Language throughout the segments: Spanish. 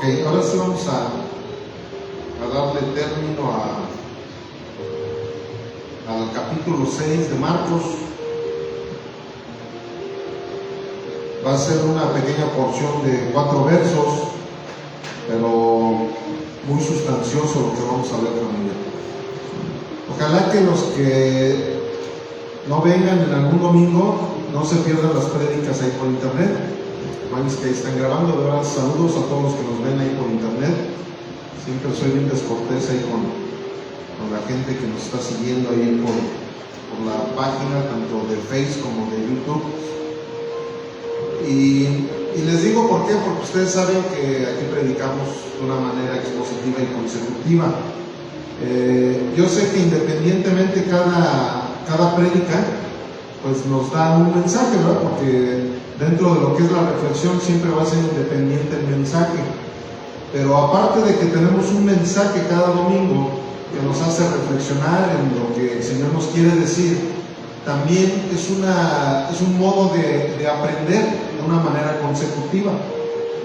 Ok, ahora sí vamos a darle término al capítulo 6 de Marcos. Va a ser una pequeña porción de 4 versos, pero muy sustancioso lo que vamos a ver también. Ojalá que los que no vengan en algún domingo no se pierdan las prédicas ahí por internet. Hermanos que ahí están grabando, de verdad, saludos a todos los que nos ven ahí por internet. Siempre soy bien descortés ahí con la gente que nos está siguiendo ahí por la página, tanto de Facebook como de YouTube. Y les digo por qué, porque ustedes saben que aquí predicamos de una manera expositiva y consecutiva. Yo sé que independientemente cada prédica pues nos da un mensaje, ¿verdad? Porque dentro de lo que es la reflexión siempre va a ser independiente el mensaje. Pero aparte de que tenemos un mensaje cada domingo que nos hace reflexionar en lo que el Señor nos quiere decir, también es un modo de aprender de una manera consecutiva.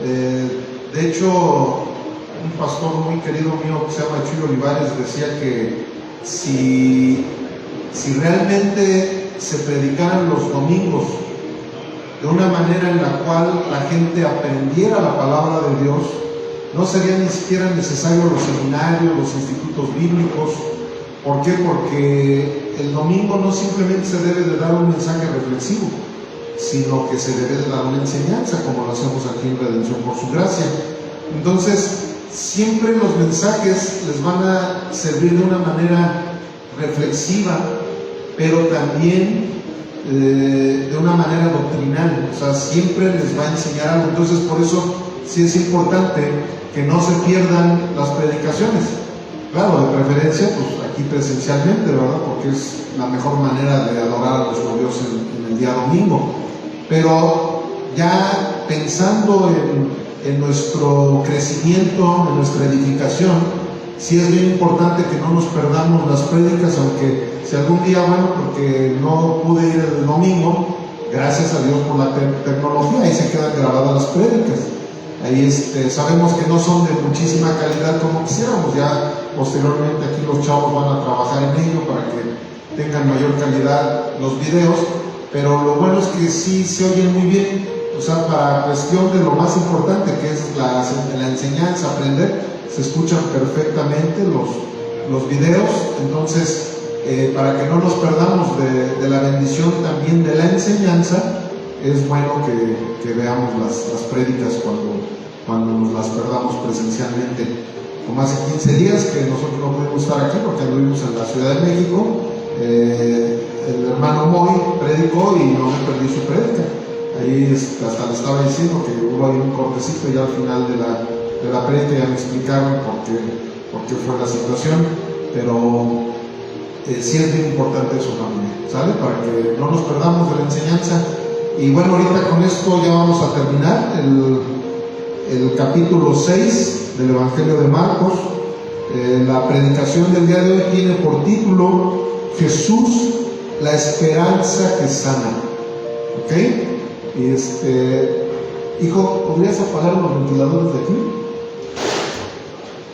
De hecho, un pastor muy querido mío que se llama Chuy Olivares decía que si realmente se predicaran los domingos de una manera en la cual la gente aprendiera la palabra de Dios, no serían ni siquiera necesarios los seminarios, los institutos bíblicos. ¿Por qué? Porque el domingo no simplemente se debe de dar un mensaje reflexivo, sino que se debe de dar una enseñanza, como lo hacemos aquí en Redención por su gracia. Entonces, siempre los mensajes les van a servir de una manera reflexiva, pero también de una manera doctrinal. O sea, siempre les va a enseñar algo. Entonces, por eso sí es importante que no se pierdan las predicaciones. Claro, de preferencia, pues aquí presencialmente, ¿verdad? Porque es la mejor manera de adorar a nuestro Dios en el día domingo. Pero ya pensando en nuestro crecimiento, en nuestra edificación, sí es bien importante que no nos perdamos las prédicas, aunque si algún día, bueno, porque no pude ir el domingo, gracias a Dios por la tecnología, ahí se quedan grabadas las prédicas. Ahí sabemos que no son de muchísima calidad como quisiéramos. Ya posteriormente aquí los chavos van a trabajar en ello para que tengan mayor calidad los videos, pero lo bueno es que sí se oyen muy bien. O sea, para cuestión de lo más importante, que es la enseñanza, aprender, se escuchan perfectamente los videos. Entonces, para que no nos perdamos de la bendición también de la enseñanza, es bueno que veamos las prédicas cuando nos las perdamos presencialmente. Como hace 15 días que nosotros no pudimos estar aquí porque anduvimos en la Ciudad de México, el hermano Moy predicó y no me perdí su prédica. Ahí hasta le estaba diciendo que hubo ahí un cortecito y al final de la prédica ya me explicaron por qué fue la situación, pero sí es bien importante eso también, ¿sale? Para que no nos perdamos de la enseñanza. Y bueno, ahorita con esto ya vamos a terminar el capítulo 6 del Evangelio de Marcos. La predicación del día de hoy tiene por título Jesús, la esperanza que sana. ¿Ok? Y hijo, ¿podrías apagar los ventiladores de aquí?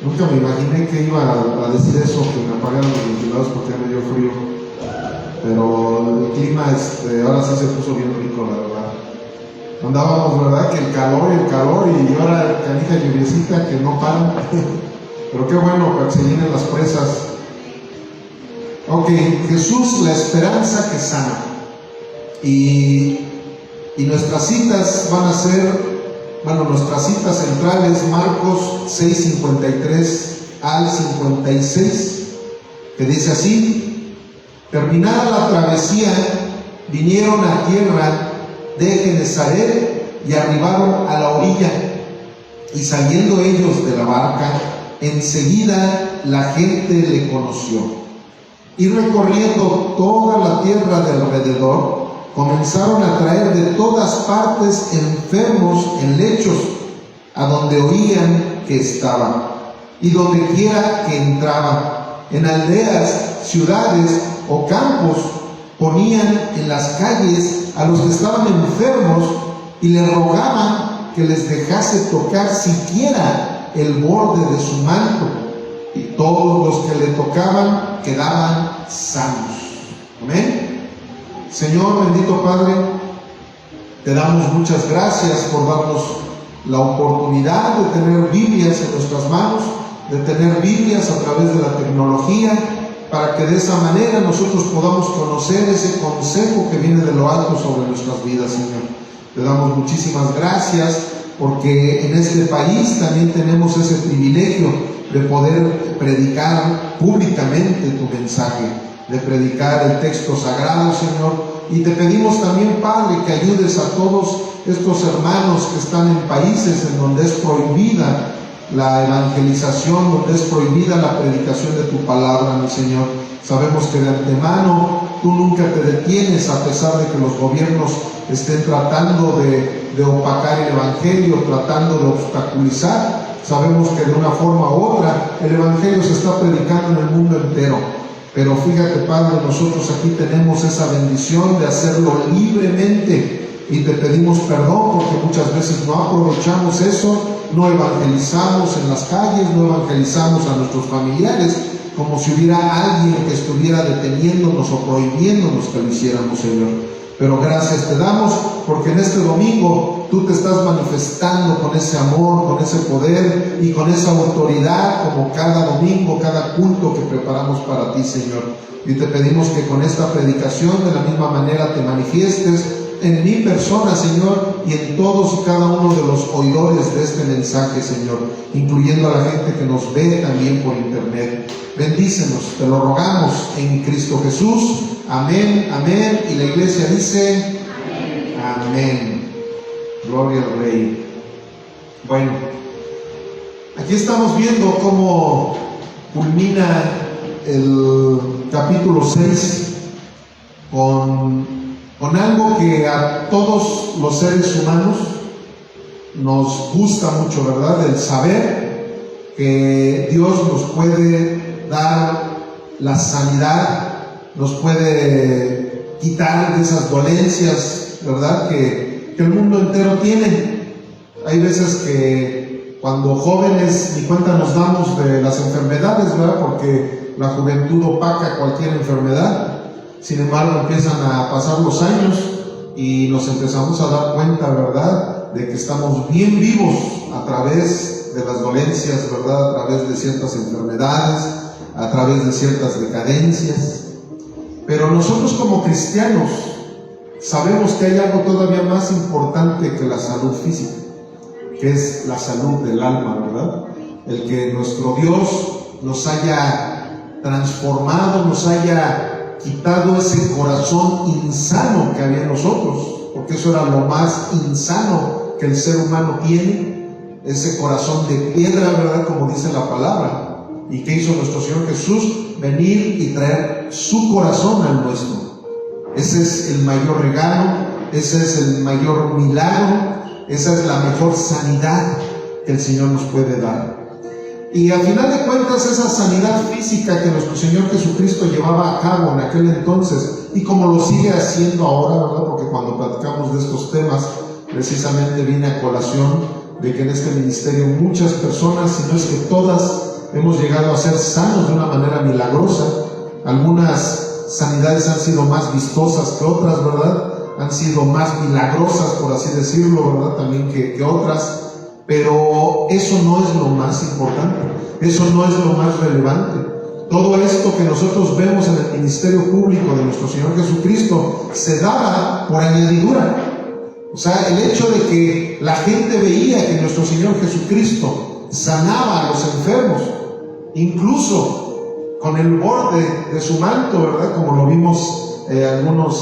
Nunca me imaginé que iba a decir eso, que me apagaran los ventiladores porque me dio frío. Pero el clima ahora sí se puso bien rico, la verdad. Andábamos, ¿verdad? Que el calor y ahora canija lluviecita que no paran. Pero qué bueno para que se llenen las presas. Ok, Jesús, la esperanza que sana. Y nuestras citas van a ser, nuestras citas centrales, Marcos 6:53 al 56, que dice así: terminada la travesía, vinieron a tierra de Genesaret y arribaron a la orilla. Y saliendo ellos de la barca, enseguida la gente le conoció. Y recorriendo toda la tierra de alrededor, comenzaron a traer de todas partes enfermos en lechos, a donde oían que estaba, y donde quiera que entraba, en aldeas, ciudades o campos, ponían en las calles a los que estaban enfermos y le rogaban que les dejase tocar siquiera el borde de su manto, y todos los que le tocaban quedaban sanos. Amén. Señor, bendito Padre, te damos muchas gracias por darnos la oportunidad de tener Biblias en nuestras manos, de tener Biblias a través de la tecnología, para que de esa manera nosotros podamos conocer ese consejo que viene de lo alto sobre nuestras vidas, Señor. Te damos muchísimas gracias porque en este país también tenemos ese privilegio de poder predicar públicamente tu mensaje, de predicar el texto sagrado, Señor. Y te pedimos también, Padre, que ayudes a todos estos hermanos que están en países en donde es prohibida la evangelización, donde es prohibida la predicación de tu palabra, mi Señor. Sabemos que de antemano tú nunca te detienes, a pesar de que los gobiernos estén tratando de opacar el evangelio, tratando de obstaculizar. Sabemos que de una forma u otra el evangelio se está predicando en el mundo entero. Pero fíjate, Padre, nosotros aquí tenemos esa bendición de hacerlo libremente, y te pedimos perdón porque muchas veces no aprovechamos eso, no evangelizamos en las calles, no evangelizamos a nuestros familiares, como si hubiera alguien que estuviera deteniéndonos o prohibiéndonos que lo hiciéramos, Señor. Pero gracias te damos porque en este domingo tú te estás manifestando con ese amor, con ese poder y con esa autoridad, como cada domingo, cada culto que preparamos para ti, Señor. Y te pedimos que con esta predicación de la misma manera te manifiestes en mi persona, Señor, y en todos y cada uno de los oidores de este mensaje, Señor, incluyendo a la gente que nos ve también por internet. Bendícenos, te lo rogamos en Cristo Jesús. Amén, amén. Y la iglesia dice amén. Amén. Gloria al Rey. Bueno, aquí estamos viendo cómo culmina el capítulo 6 con algo que a todos los seres humanos nos gusta mucho, ¿verdad? El saber que Dios nos puede dar la sanidad, nos puede quitar de esas dolencias, ¿verdad? Que el mundo entero tiene. Hay veces que cuando jóvenes ni cuenta nos damos de las enfermedades, ¿verdad? Porque la juventud opaca cualquier enfermedad. Sin embargo, empiezan a pasar los años y nos empezamos a dar cuenta, ¿verdad?, de que estamos bien vivos a través de las dolencias, ¿verdad?, a través de ciertas enfermedades, a través de ciertas decadencias. Pero nosotros como cristianos sabemos que hay algo todavía más importante que la salud física, que es la salud del alma, ¿verdad? El que nuestro Dios nos haya transformado, nos haya quitado ese corazón insano que había en nosotros, porque eso era lo más insano que el ser humano tiene, ese corazón de piedra, ¿verdad?, como dice la palabra. ¿Y qué hizo nuestro Señor Jesús? Venir y traer su corazón al nuestro. Ese es el mayor regalo, ese es el mayor milagro, esa es la mejor sanidad que el Señor nos puede dar. Y al final de cuentas, esa sanidad física que nuestro Señor Jesucristo llevaba a cabo en aquel entonces, y como lo sigue haciendo ahora, ¿verdad?, porque cuando platicamos de estos temas, precisamente viene a colación de que en este ministerio muchas personas, si no es que todas, hemos llegado a ser sanos de una manera milagrosa. Algunas sanidades han sido más vistosas que otras, ¿verdad? Han sido más milagrosas, por así decirlo, ¿verdad?, también que otras. Pero eso no es lo más importante, eso no es lo más relevante. Todo esto que nosotros vemos en el ministerio público de nuestro Señor Jesucristo se daba por añadidura. O sea, el hecho de que la gente veía que nuestro Señor Jesucristo sanaba a los enfermos, incluso con el borde de su manto, ¿verdad? Como lo vimos algunas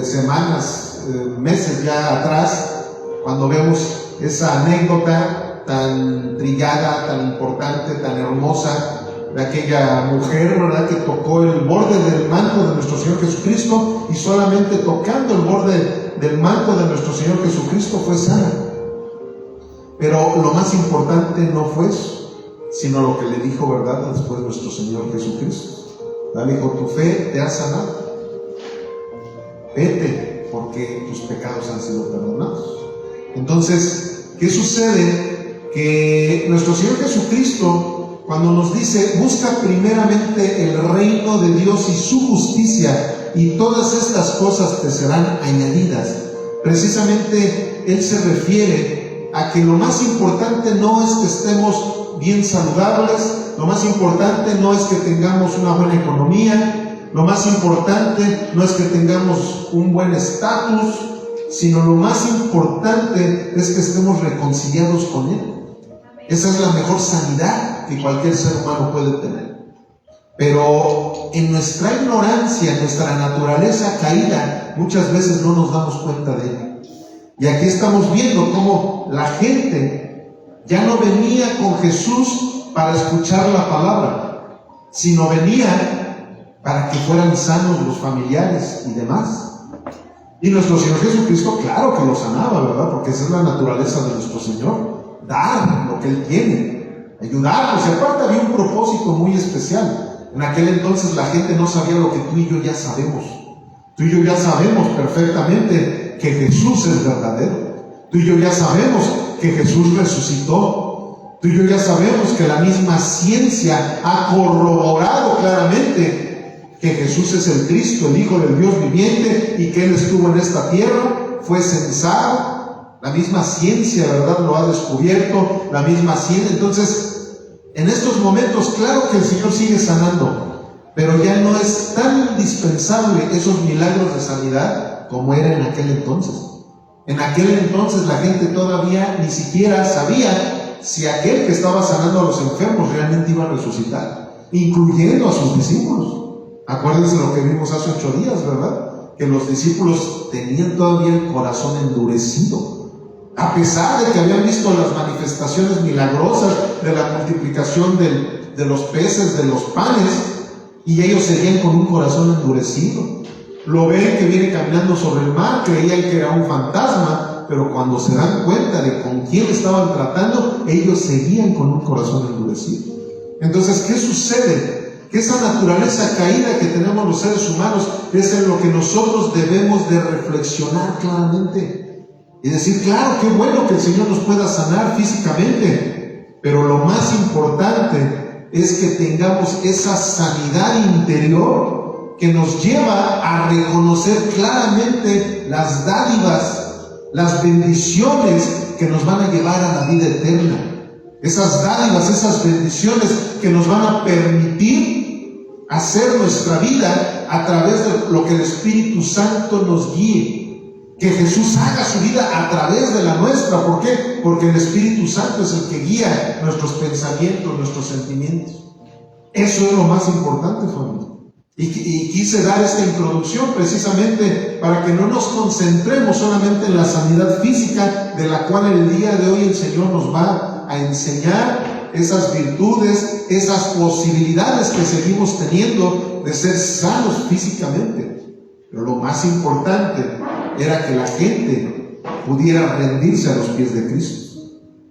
semanas, meses ya atrás, cuando vemos esa anécdota tan trillada, tan importante, tan hermosa, de aquella mujer, ¿verdad?, que tocó el borde del manto de nuestro Señor Jesucristo, y solamente tocando el borde del manto de nuestro Señor Jesucristo fue sana. Pero lo más importante no fue eso, sino lo que le dijo, ¿verdad?, después nuestro Señor Jesucristo. Le dijo: tu fe te ha sanado, vete, porque tus pecados han sido perdonados. Entonces, ¿qué sucede que nuestro Señor Jesucristo, cuando nos dice, busca primeramente el reino de Dios y su justicia, y todas estas cosas te serán añadidas, precisamente Él se refiere a que lo más importante no es que estemos bien saludables, lo más importante no es que tengamos una buena economía, lo más importante no es que tengamos un buen estatus, sino lo más importante es que estemos reconciliados con Él. Esa es la mejor sanidad que cualquier ser humano puede tener. Pero en nuestra ignorancia, en nuestra naturaleza caída, muchas veces no nos damos cuenta de ello. Y aquí estamos viendo cómo la gente ya no venía con Jesús para escuchar la palabra, sino venía para que fueran sanos los familiares y demás. Y nuestro Señor Jesucristo, claro que lo sanaba, ¿verdad? Porque esa es la naturaleza de nuestro Señor. Dar lo que Él tiene, ayudarnos. Y aparte había un propósito muy especial. En aquel entonces la gente no sabía lo que tú y yo ya sabemos. Tú y yo ya sabemos perfectamente que Jesús es verdadero. Tú y yo ya sabemos que Jesús resucitó. Tú y yo ya sabemos que la misma ciencia ha corroborado claramente que Jesús es el Cristo, el Hijo del Dios viviente, y que Él estuvo en esta tierra, fue censado. La misma ciencia, ¿verdad?, lo ha descubierto, la misma ciencia. Entonces, en estos momentos, claro que el Señor sigue sanando, pero ya no es tan indispensable esos milagros de sanidad como era en aquel entonces. En aquel entonces la gente todavía ni siquiera sabía si aquel que estaba sanando a los enfermos realmente iba a resucitar, incluyendo a sus discípulos. Acuérdense lo que vimos hace 8 días, ¿verdad? Que los discípulos tenían todavía el corazón endurecido. A pesar de que habían visto las manifestaciones milagrosas de la multiplicación de los peces, de los panes, y ellos seguían con un corazón endurecido. Lo ven que viene caminando sobre el mar, creían que era un fantasma, pero cuando se dan cuenta de con quién estaban tratando, ellos seguían con un corazón endurecido. Entonces, ¿qué sucede? Que esa naturaleza caída que tenemos los seres humanos es en lo que nosotros debemos de reflexionar claramente. Y decir, claro, qué bueno que el Señor nos pueda sanar físicamente, pero lo más importante es que tengamos esa sanidad interior que nos lleva a reconocer claramente las dádivas, las bendiciones que nos van a llevar a la vida eterna. Esas dádivas, esas bendiciones que nos van a permitir hacer nuestra vida a través de lo que el Espíritu Santo nos guíe. Que Jesús haga su vida a través de la nuestra. ¿Por qué? Porque el Espíritu Santo es el que guía nuestros pensamientos, nuestros sentimientos. Eso es lo más importante, familia. Y quise dar esta introducción precisamente para que no nos concentremos solamente en la sanidad física, de la cual el día de hoy el Señor nos va a enseñar esas virtudes, esas posibilidades que seguimos teniendo de ser sanos físicamente. Pero lo más importante era que la gente pudiera rendirse a los pies de Cristo.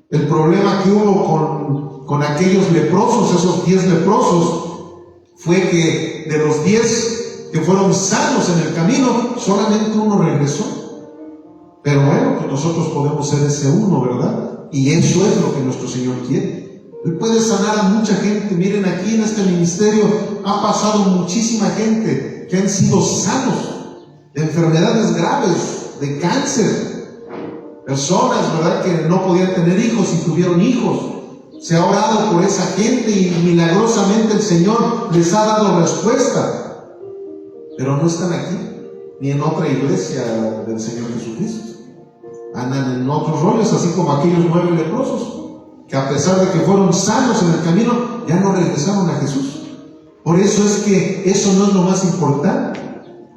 El problema que hubo con aquellos leprosos, esos 10 leprosos, fue que de los 10 que fueron sanos en el camino, solamente uno regresó. Pero bueno, pues nosotros podemos ser ese uno, ¿verdad? Y eso es lo que nuestro Señor quiere. Él puede sanar a mucha gente. Miren, aquí en este ministerio ha pasado muchísima gente que han sido sanos de enfermedades graves, de cáncer, personas, ¿verdad?, que no podían tener hijos y tuvieron hijos. Se ha orado por esa gente y milagrosamente el Señor les ha dado respuesta, pero no están aquí ni en otra iglesia del Señor Jesucristo. Andan en otros rollos, así como aquellos 9 leprosos que, a pesar de que fueron sanos en el camino, ya no regresaron a Jesús. Por eso es que eso no es lo más importante.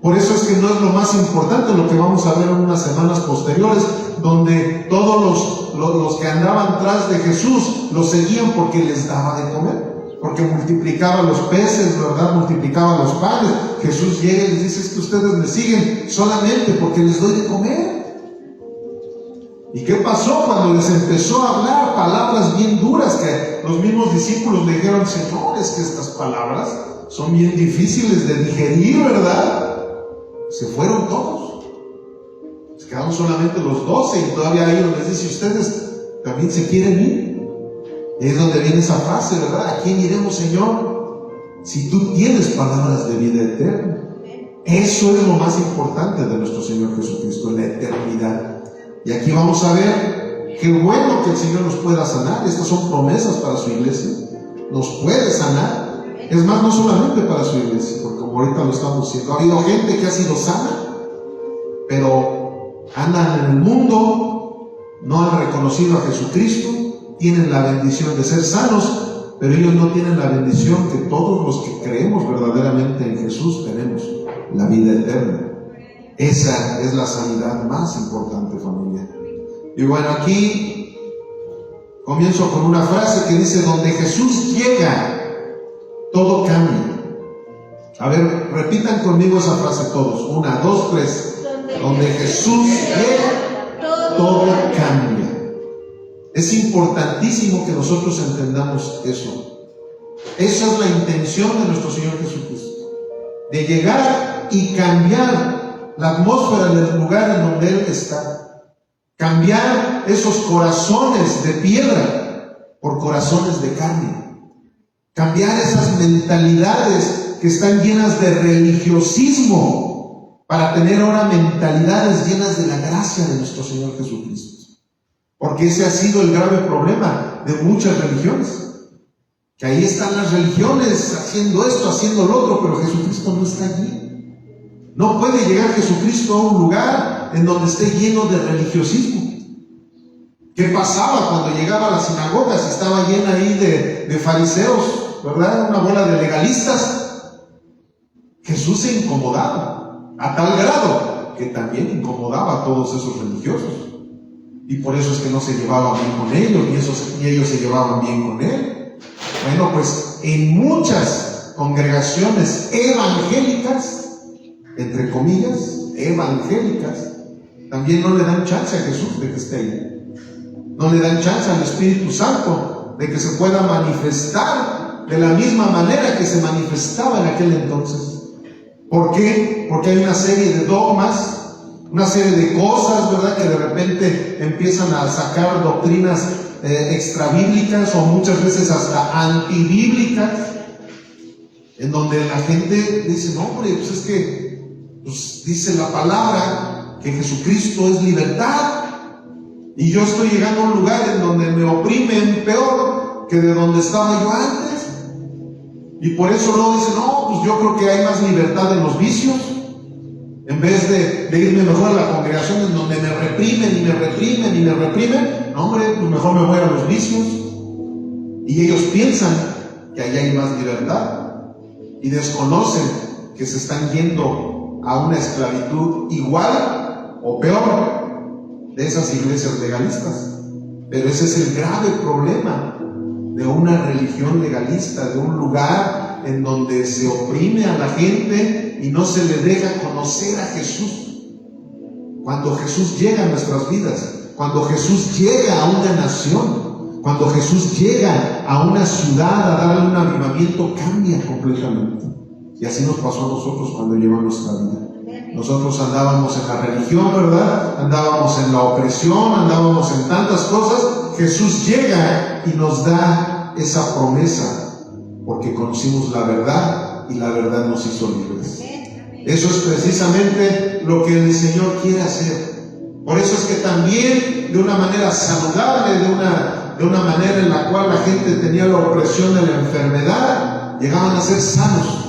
Por eso es que no es lo más importante lo que vamos a ver en unas semanas posteriores, donde todos los que andaban tras de Jesús los seguían porque les daba de comer, porque multiplicaba los peces, ¿verdad?, multiplicaba los panes. Jesús llega y les dice, es que ustedes me siguen solamente porque les doy de comer. ¿Y qué pasó cuando les empezó a hablar palabras bien duras que los mismos discípulos le dijeron, Señor, es que estas palabras son bien difíciles de digerir, ¿verdad? Se fueron todos. Se quedaron solamente los 12 y todavía ellos les dice, ¿ustedes también se quieren ir? Es donde viene esa frase, ¿verdad? ¿A quién iremos, Señor? Si tú tienes palabras de vida eterna. Eso es lo más importante de nuestro Señor Jesucristo, la eternidad. Y aquí vamos a ver qué bueno que el Señor nos pueda sanar. Estas son promesas para su iglesia. Nos puede sanar. Es más, no solamente para su iglesia, porque como ahorita lo estamos diciendo, ha habido gente que ha sido sana, pero andan en el mundo, no han reconocido a Jesucristo, tienen la bendición de ser sanos, pero ellos no tienen la bendición que todos los que creemos verdaderamente en Jesús tenemos, la vida eterna. Esa es la sanidad más importante, familia. Y bueno, aquí comienzo con una frase que dice: donde Jesús llega, todo cambia. A ver, repitan conmigo esa frase todos. 1, 2, 3. Donde Jesús llega, todo cambia. Es importantísimo que nosotros entendamos eso. Esa es la intención de nuestro Señor Jesucristo, de llegar y cambiar la atmósfera del lugar en donde Él está. Cambiar esos corazones de piedra por corazones de carne. Cambiar esas mentalidades que están llenas de religiosismo para tener ahora mentalidades llenas de la gracia de nuestro Señor Jesucristo. Porque ese ha sido el grave problema de muchas religiones. Que ahí están las religiones haciendo esto, haciendo lo otro, pero Jesucristo no está allí. No puede llegar Jesucristo a un lugar en donde esté lleno de religiosismo. ¿Qué pasaba cuando llegaba a las sinagogas? Estaba llena ahí de fariseos, ¿verdad? Una bola de legalistas. Jesús se incomodaba a tal grado que también incomodaba a todos esos religiosos. Y por eso es que no se llevaban bien con ellos, ni ellos se llevaban bien con él. Bueno, pues en muchas congregaciones evangélicas, entre comillas, evangélicas, también no le dan chance a Jesús de que esté ahí. No le dan chance al Espíritu Santo de que se pueda manifestar de la misma manera que se manifestaba en aquel entonces. ¿Por qué? Porque hay una serie de dogmas, una serie de cosas, ¿verdad?, que de repente empiezan a sacar doctrinas extrabíblicas o muchas veces hasta antibíblicas, en donde la gente dice: no, hombre, pues es que dice la palabra que Jesucristo es libertad, y yo estoy llegando a un lugar en donde me oprimen peor que de donde estaba yo antes. Y por eso luego dicen: no, pues yo creo que hay más libertad en los vicios. En vez de irme mejor a la congregación en donde me reprimen y me reprimen y me reprimen, no, hombre, pues mejor me voy a los vicios. Y ellos piensan que allá hay más libertad y desconocen que se están yendo a una esclavitud igual o peor de esas iglesias legalistas. Pero ese es el grave problema de una religión legalista, de un lugar en donde se oprime a la gente y no se le deja conocer a Jesús. Cuando Jesús llega a nuestras vidas, cuando Jesús llega a una nación, cuando Jesús llega a una ciudad a darle un avivamiento, cambia completamente. Y así nos pasó a nosotros cuando llegó a nuestra vida. Nosotros andábamos en la religión, ¿verdad? Andábamos en la opresión, andábamos en tantas cosas. Jesús llega y nos da esa promesa, porque conocimos la verdad y la verdad nos hizo libres. Eso es precisamente lo que el Señor quiere hacer. Por eso es que también de una manera saludable, de una manera en la cual la gente tenía la opresión de la enfermedad, llegaban a ser sanos.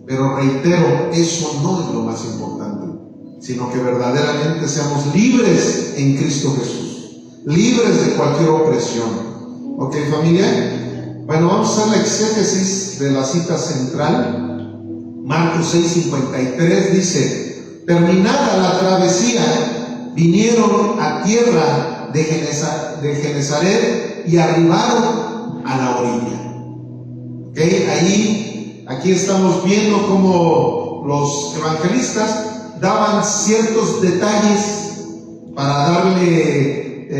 Pero reitero, eso no es lo más importante, sino que verdaderamente seamos libres en Cristo Jesús, libres de cualquier opresión. ¿Ok, familia? Bueno, vamos a hacer la exégesis de la cita central. Marcos 6:53 dice: terminada la travesía, vinieron a tierra de Genesaret y arribaron a la orilla. ¿Okay? Aquí estamos viendo cómo los evangelistas daban ciertos detalles para darle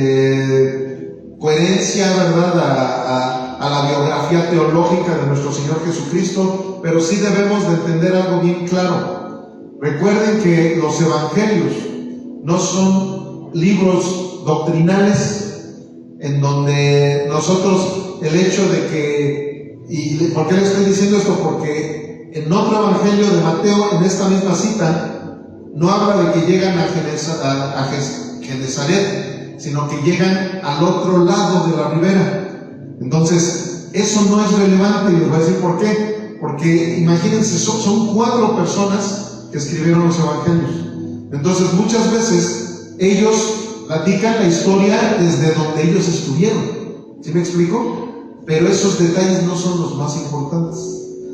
coherencia, ¿verdad?, a la biografía teológica de nuestro Señor Jesucristo, pero sí debemos de entender algo bien claro. Recuerden que los evangelios no son libros doctrinales, en donde nosotros, el hecho de que, y ¿por qué le estoy diciendo esto? Porque en otro evangelio de Mateo, en esta misma cita, no habla de que llegan a Genezaret, sino que llegan al otro lado de la ribera. Entonces, eso no es relevante, y les voy a decir por qué. Porque imagínense, son 4 personas que escribieron los evangelios. Entonces, muchas veces ellos platican la historia desde donde ellos estuvieron. ¿Sí me explico? Pero esos detalles no son los más importantes.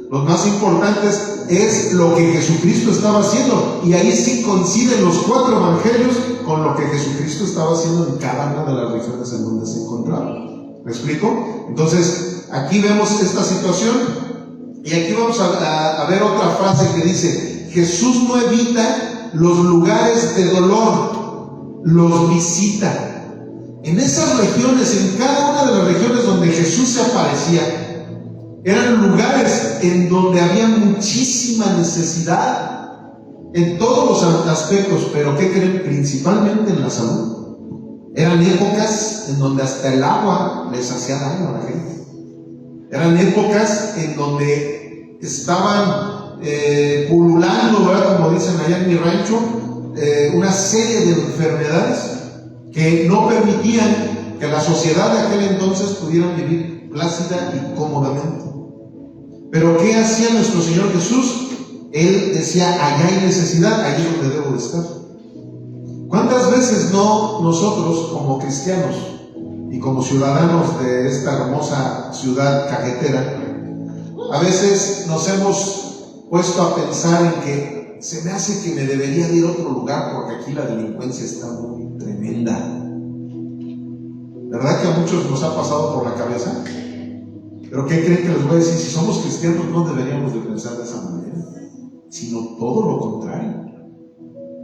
Los más importantes es lo que Jesucristo estaba haciendo. Y ahí sí coinciden los 4 evangelios con lo que Jesucristo estaba haciendo en cada una de las regiones en donde se encontraba. ¿Me explico? Entonces, aquí vemos esta situación. Y aquí vamos a ver otra frase que dice: Jesús no evita los lugares de dolor, los visita. En esas regiones, en cada una de las regiones donde Jesús se aparecía, eran lugares en donde había muchísima necesidad en todos los aspectos, pero ¿qué creen? Principalmente en la salud. Eran épocas en donde hasta el agua les hacía daño a la gente. Eran épocas en donde estaban pululando, ¿verdad? Como dicen allá en mi rancho, una serie de enfermedades que no permitían que la sociedad de aquel entonces pudiera vivir plácida y cómodamente. Pero ¿qué hacía nuestro Señor Jesús? Él decía: allá hay necesidad, allí es donde debo de estar. ¿Cuántas veces no nosotros, como cristianos y como ciudadanos de esta hermosa ciudad cajetera, a veces nos hemos puesto a pensar en que se me hace que me debería de ir a otro lugar porque aquí la delincuencia está muy tremenda? ¿Verdad que a muchos nos ha pasado por la cabeza? ¿Pero qué creen que les voy a decir? Si somos cristianos no deberíamos de pensar de esa manera, sino todo lo contrario.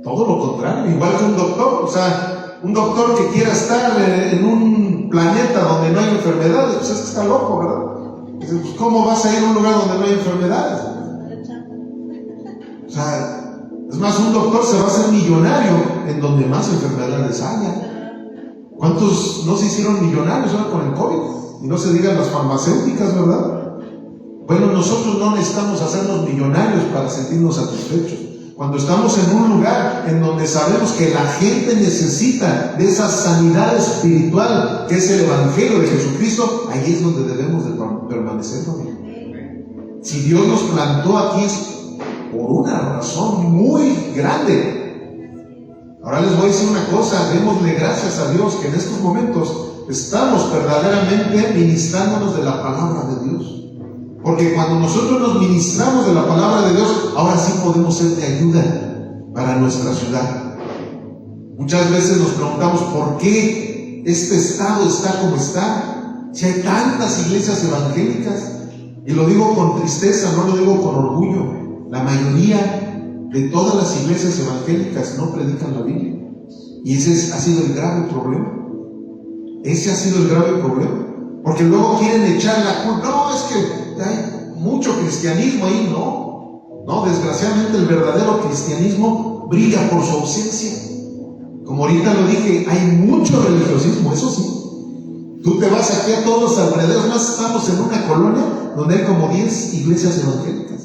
Todo lo contrario, igual que un doctor. O sea, un doctor que quiera estar en un planeta donde no hay enfermedades, pues es que está loco, ¿verdad? Dice, pues ¿cómo vas a ir a un lugar donde no hay enfermedades? O sea, es más, un doctor se va a hacer millonario en donde más enfermedades haya. ¿Cuántos no se hicieron millonarios ahora con el COVID? Y no se digan las farmacéuticas, ¿verdad? Bueno, nosotros no necesitamos hacernos millonarios para sentirnos satisfechos. Cuando estamos en un lugar en donde sabemos que la gente necesita de esa sanidad espiritual que es el Evangelio de Jesucristo, ahí es donde debemos de permanecer, familia. Si Dios nos plantó aquí es por una razón muy grande. Ahora les voy a decir una cosa: démosle gracias a Dios que en estos momentos estamos verdaderamente ministrándonos de la palabra de Dios. Porque cuando nosotros nos ministramos de la palabra de Dios, ahora sí podemos ser de ayuda para nuestra ciudad. Muchas veces nos preguntamos por qué este estado está como está, si hay tantas iglesias evangélicas. Y lo digo con tristeza, no lo digo con orgullo. La mayoría de todas las iglesias evangélicas no predican la Biblia. Y ese ha sido el grave problema. Ese ha sido el grave problema. Porque luego quieren echar la culpa. No, es que hay mucho cristianismo ahí. No, desgraciadamente el verdadero cristianismo brilla por su ausencia. Como ahorita lo dije, hay mucho religiosismo, eso sí. Tú te vas aquí a todos los alrededores, más estamos en una colonia donde hay como 10 iglesias evangélicas.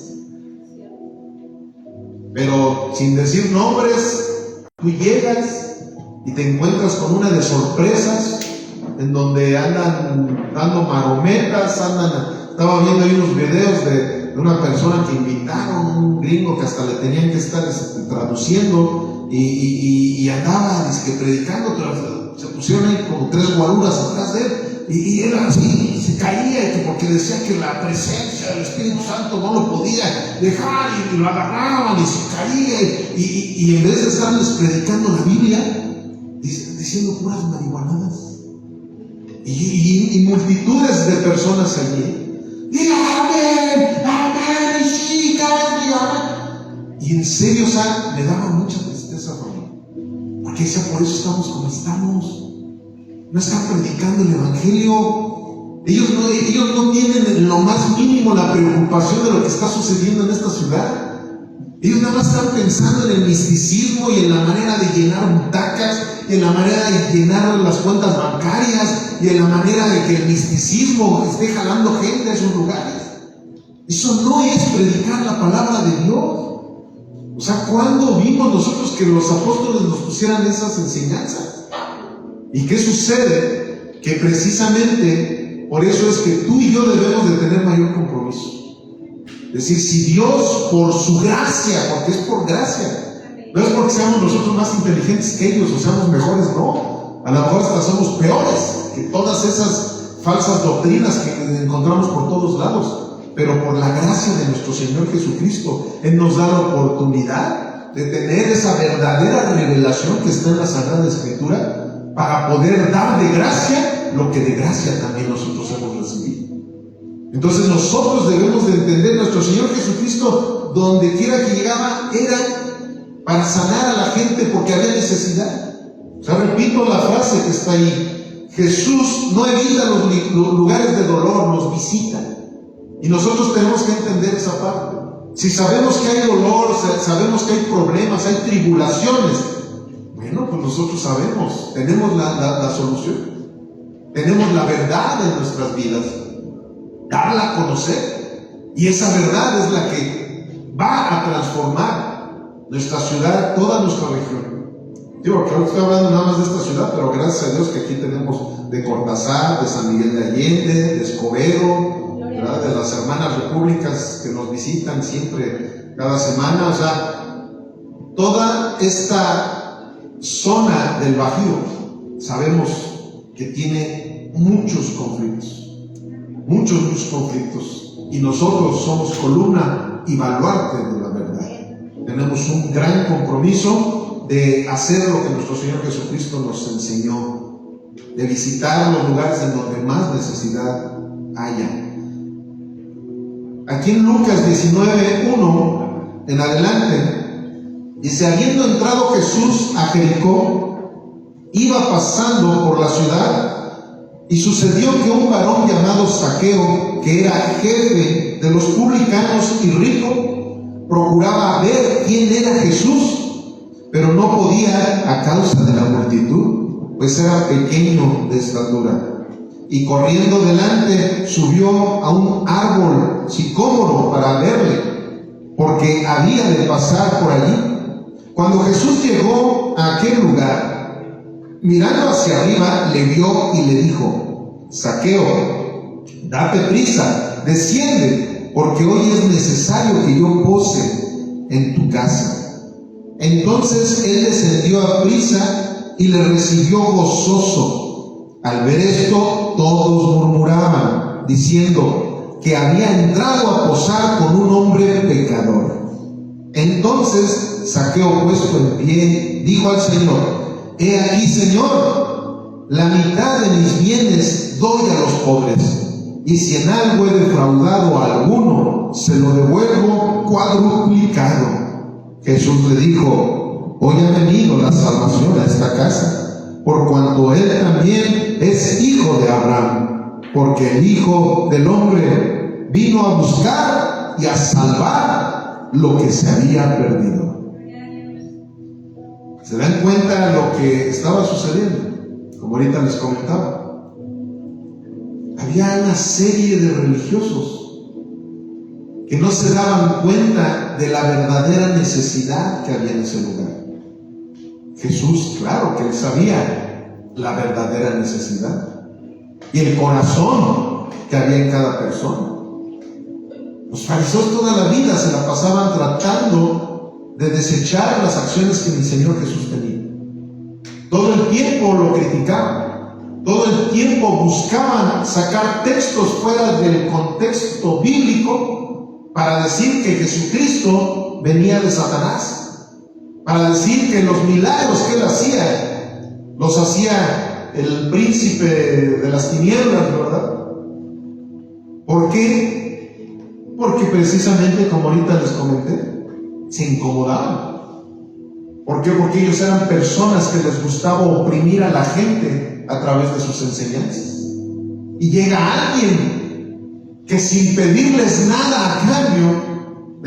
Pero sin decir nombres, tú llegas y te encuentras con una de sorpresas en donde andan dando marometas, estaba viendo ahí unos videos de una persona que invitaron, un gringo que hasta le tenían que estar traduciendo y andaba predicando, pero se pusieron ahí como 3 guaruras atrás de él y él así se caía porque decía que la presencia del Espíritu Santo no lo podía dejar y lo agarraban y se caía y en vez de estarles predicando la Biblia diciendo puras marihuanadas y multitudes de personas allí. Diga amén, amén, y sí, amén. Y en serio, o sea, me daba mucha tristeza, familia. Porque decía, por eso estamos como estamos. No están predicando el Evangelio. Ellos no tienen en lo más mínimo la preocupación de lo que está sucediendo en esta ciudad. Ellos nada más están pensando en el misticismo y en la manera de llenar butacas, y en la manera de llenar las cuentas bancarias, y en la manera de que el misticismo esté jalando gente a esos lugares. Eso no es predicar la palabra de Dios. O sea, ¿cuándo vimos nosotros que los apóstoles nos pusieran esas enseñanzas? ¿Y qué sucede? Que precisamente por eso es que tú y yo debemos de tener mayor compromiso. Es decir, si Dios por su gracia, porque es por gracia, no es porque seamos nosotros más inteligentes que ellos o seamos mejores, no. A lo mejor hasta somos peores que todas esas falsas doctrinas que encontramos por todos lados. Pero por la gracia de nuestro Señor Jesucristo, Él nos da la oportunidad de tener esa verdadera revelación que está en la Sagrada Escritura para poder dar de gracia lo que de gracia también nosotros hemos recibido. Entonces nosotros debemos de entender, nuestro Señor Jesucristo, donde quiera que llegaba, era para sanar a la gente porque había necesidad. O sea, repito la frase que está ahí: Jesús no evita los lugares de dolor, los visita. Y nosotros tenemos que entender esa parte. Si sabemos que hay dolor, sabemos que hay problemas, hay tribulaciones, bueno, pues nosotros sabemos, tenemos la solución, tenemos la verdad en nuestras vidas, darla a conocer, y esa verdad es la que va a transformar nuestra ciudad, toda nuestra región. Digo, claro, estoy hablando nada más de esta ciudad, pero gracias a Dios que aquí tenemos de Cortázar, de San Miguel de Allende, de Escobedo, ¿verdad?, de las hermanas repúblicas que nos visitan siempre cada semana. O sea, toda esta zona del Bajío sabemos que tiene muchos conflictos, y nosotros somos columna y baluarte de la verdad. Tenemos un gran compromiso de hacer lo que nuestro Señor Jesucristo nos enseñó, de visitar los lugares en donde más necesidad haya. Aquí en Lucas 19:1 en adelante, dice: habiendo entrado Jesús a Jericó, iba pasando por la ciudad, y sucedió que un varón llamado Zaqueo, que era jefe de los publicanos y rico, procuraba ver quién era Jesús, pero no podía a causa de la multitud, pues era pequeño de estatura. Y corriendo delante, subió a un árbol sicómoro para verle, porque había de pasar por allí. Cuando Jesús llegó a aquel lugar, mirando hacia arriba, le vio y le dijo: Zaqueo, date prisa, desciende, porque hoy es necesario que yo pose en tu casa. Entonces él descendió a prisa y le recibió gozoso. Al ver esto, todos murmuraban, diciendo que había entrado a posar con un hombre pecador. Entonces Zaqueo, puesto en pie, dijo al Señor: he aquí, Señor, la mitad de mis bienes doy a los pobres, y si en algo he defraudado a alguno, se lo devuelvo cuadruplicado. Jesús le dijo: hoy ha venido la salvación a esta casa, por cuanto él también es hijo de Abraham, porque el Hijo del Hombre vino a buscar y a salvar lo que se había perdido. ¿Se dan cuenta de lo que estaba sucediendo? Como ahorita les comentaba, había una serie de religiosos que no se daban cuenta de la verdadera necesidad que había en ese lugar. Jesús, claro que él sabía la verdadera necesidad y el corazón que había en cada persona. Los fariseos toda la vida se la pasaban tratando de desechar las acciones que mi Señor Jesús tenía. Todo el tiempo lo criticaban, todo el tiempo buscaban sacar textos fuera del contexto bíblico para decir que Jesucristo venía de Satanás, para decir que los milagros que él hacía, los hacía el príncipe de las tinieblas, ¿verdad? ¿Por qué? Porque precisamente, como ahorita les comenté, se incomodaban. ¿Por qué? Porque ellos eran personas que les gustaba oprimir a la gente a través de sus enseñanzas. Y llega alguien que sin pedirles nada a cambio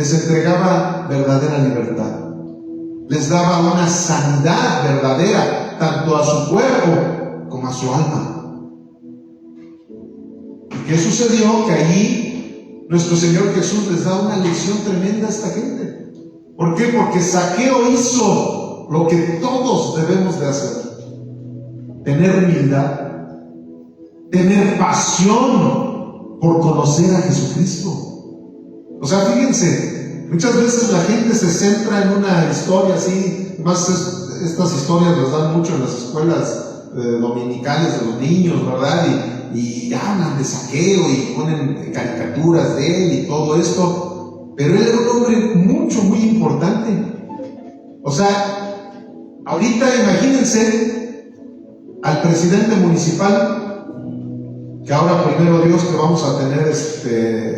les entregaba verdadera libertad, les daba una sanidad verdadera, tanto a su cuerpo como a su alma. ¿Y qué sucedió? Que allí nuestro Señor Jesús les da una lección tremenda a esta gente. ¿Por qué? Porque Zaqueo hizo lo que todos debemos de hacer: tener humildad, tener pasión por conocer a Jesucristo. O sea, fíjense, muchas veces la gente se centra en una historia así, más estas historias las dan mucho en las escuelas dominicales de los niños, ¿verdad? Y hablan de Zaqueo y ponen caricaturas de él y todo esto, pero él era un hombre muy importante. O sea, ahorita imagínense al presidente municipal, que ahora, primero Dios, que vamos a tener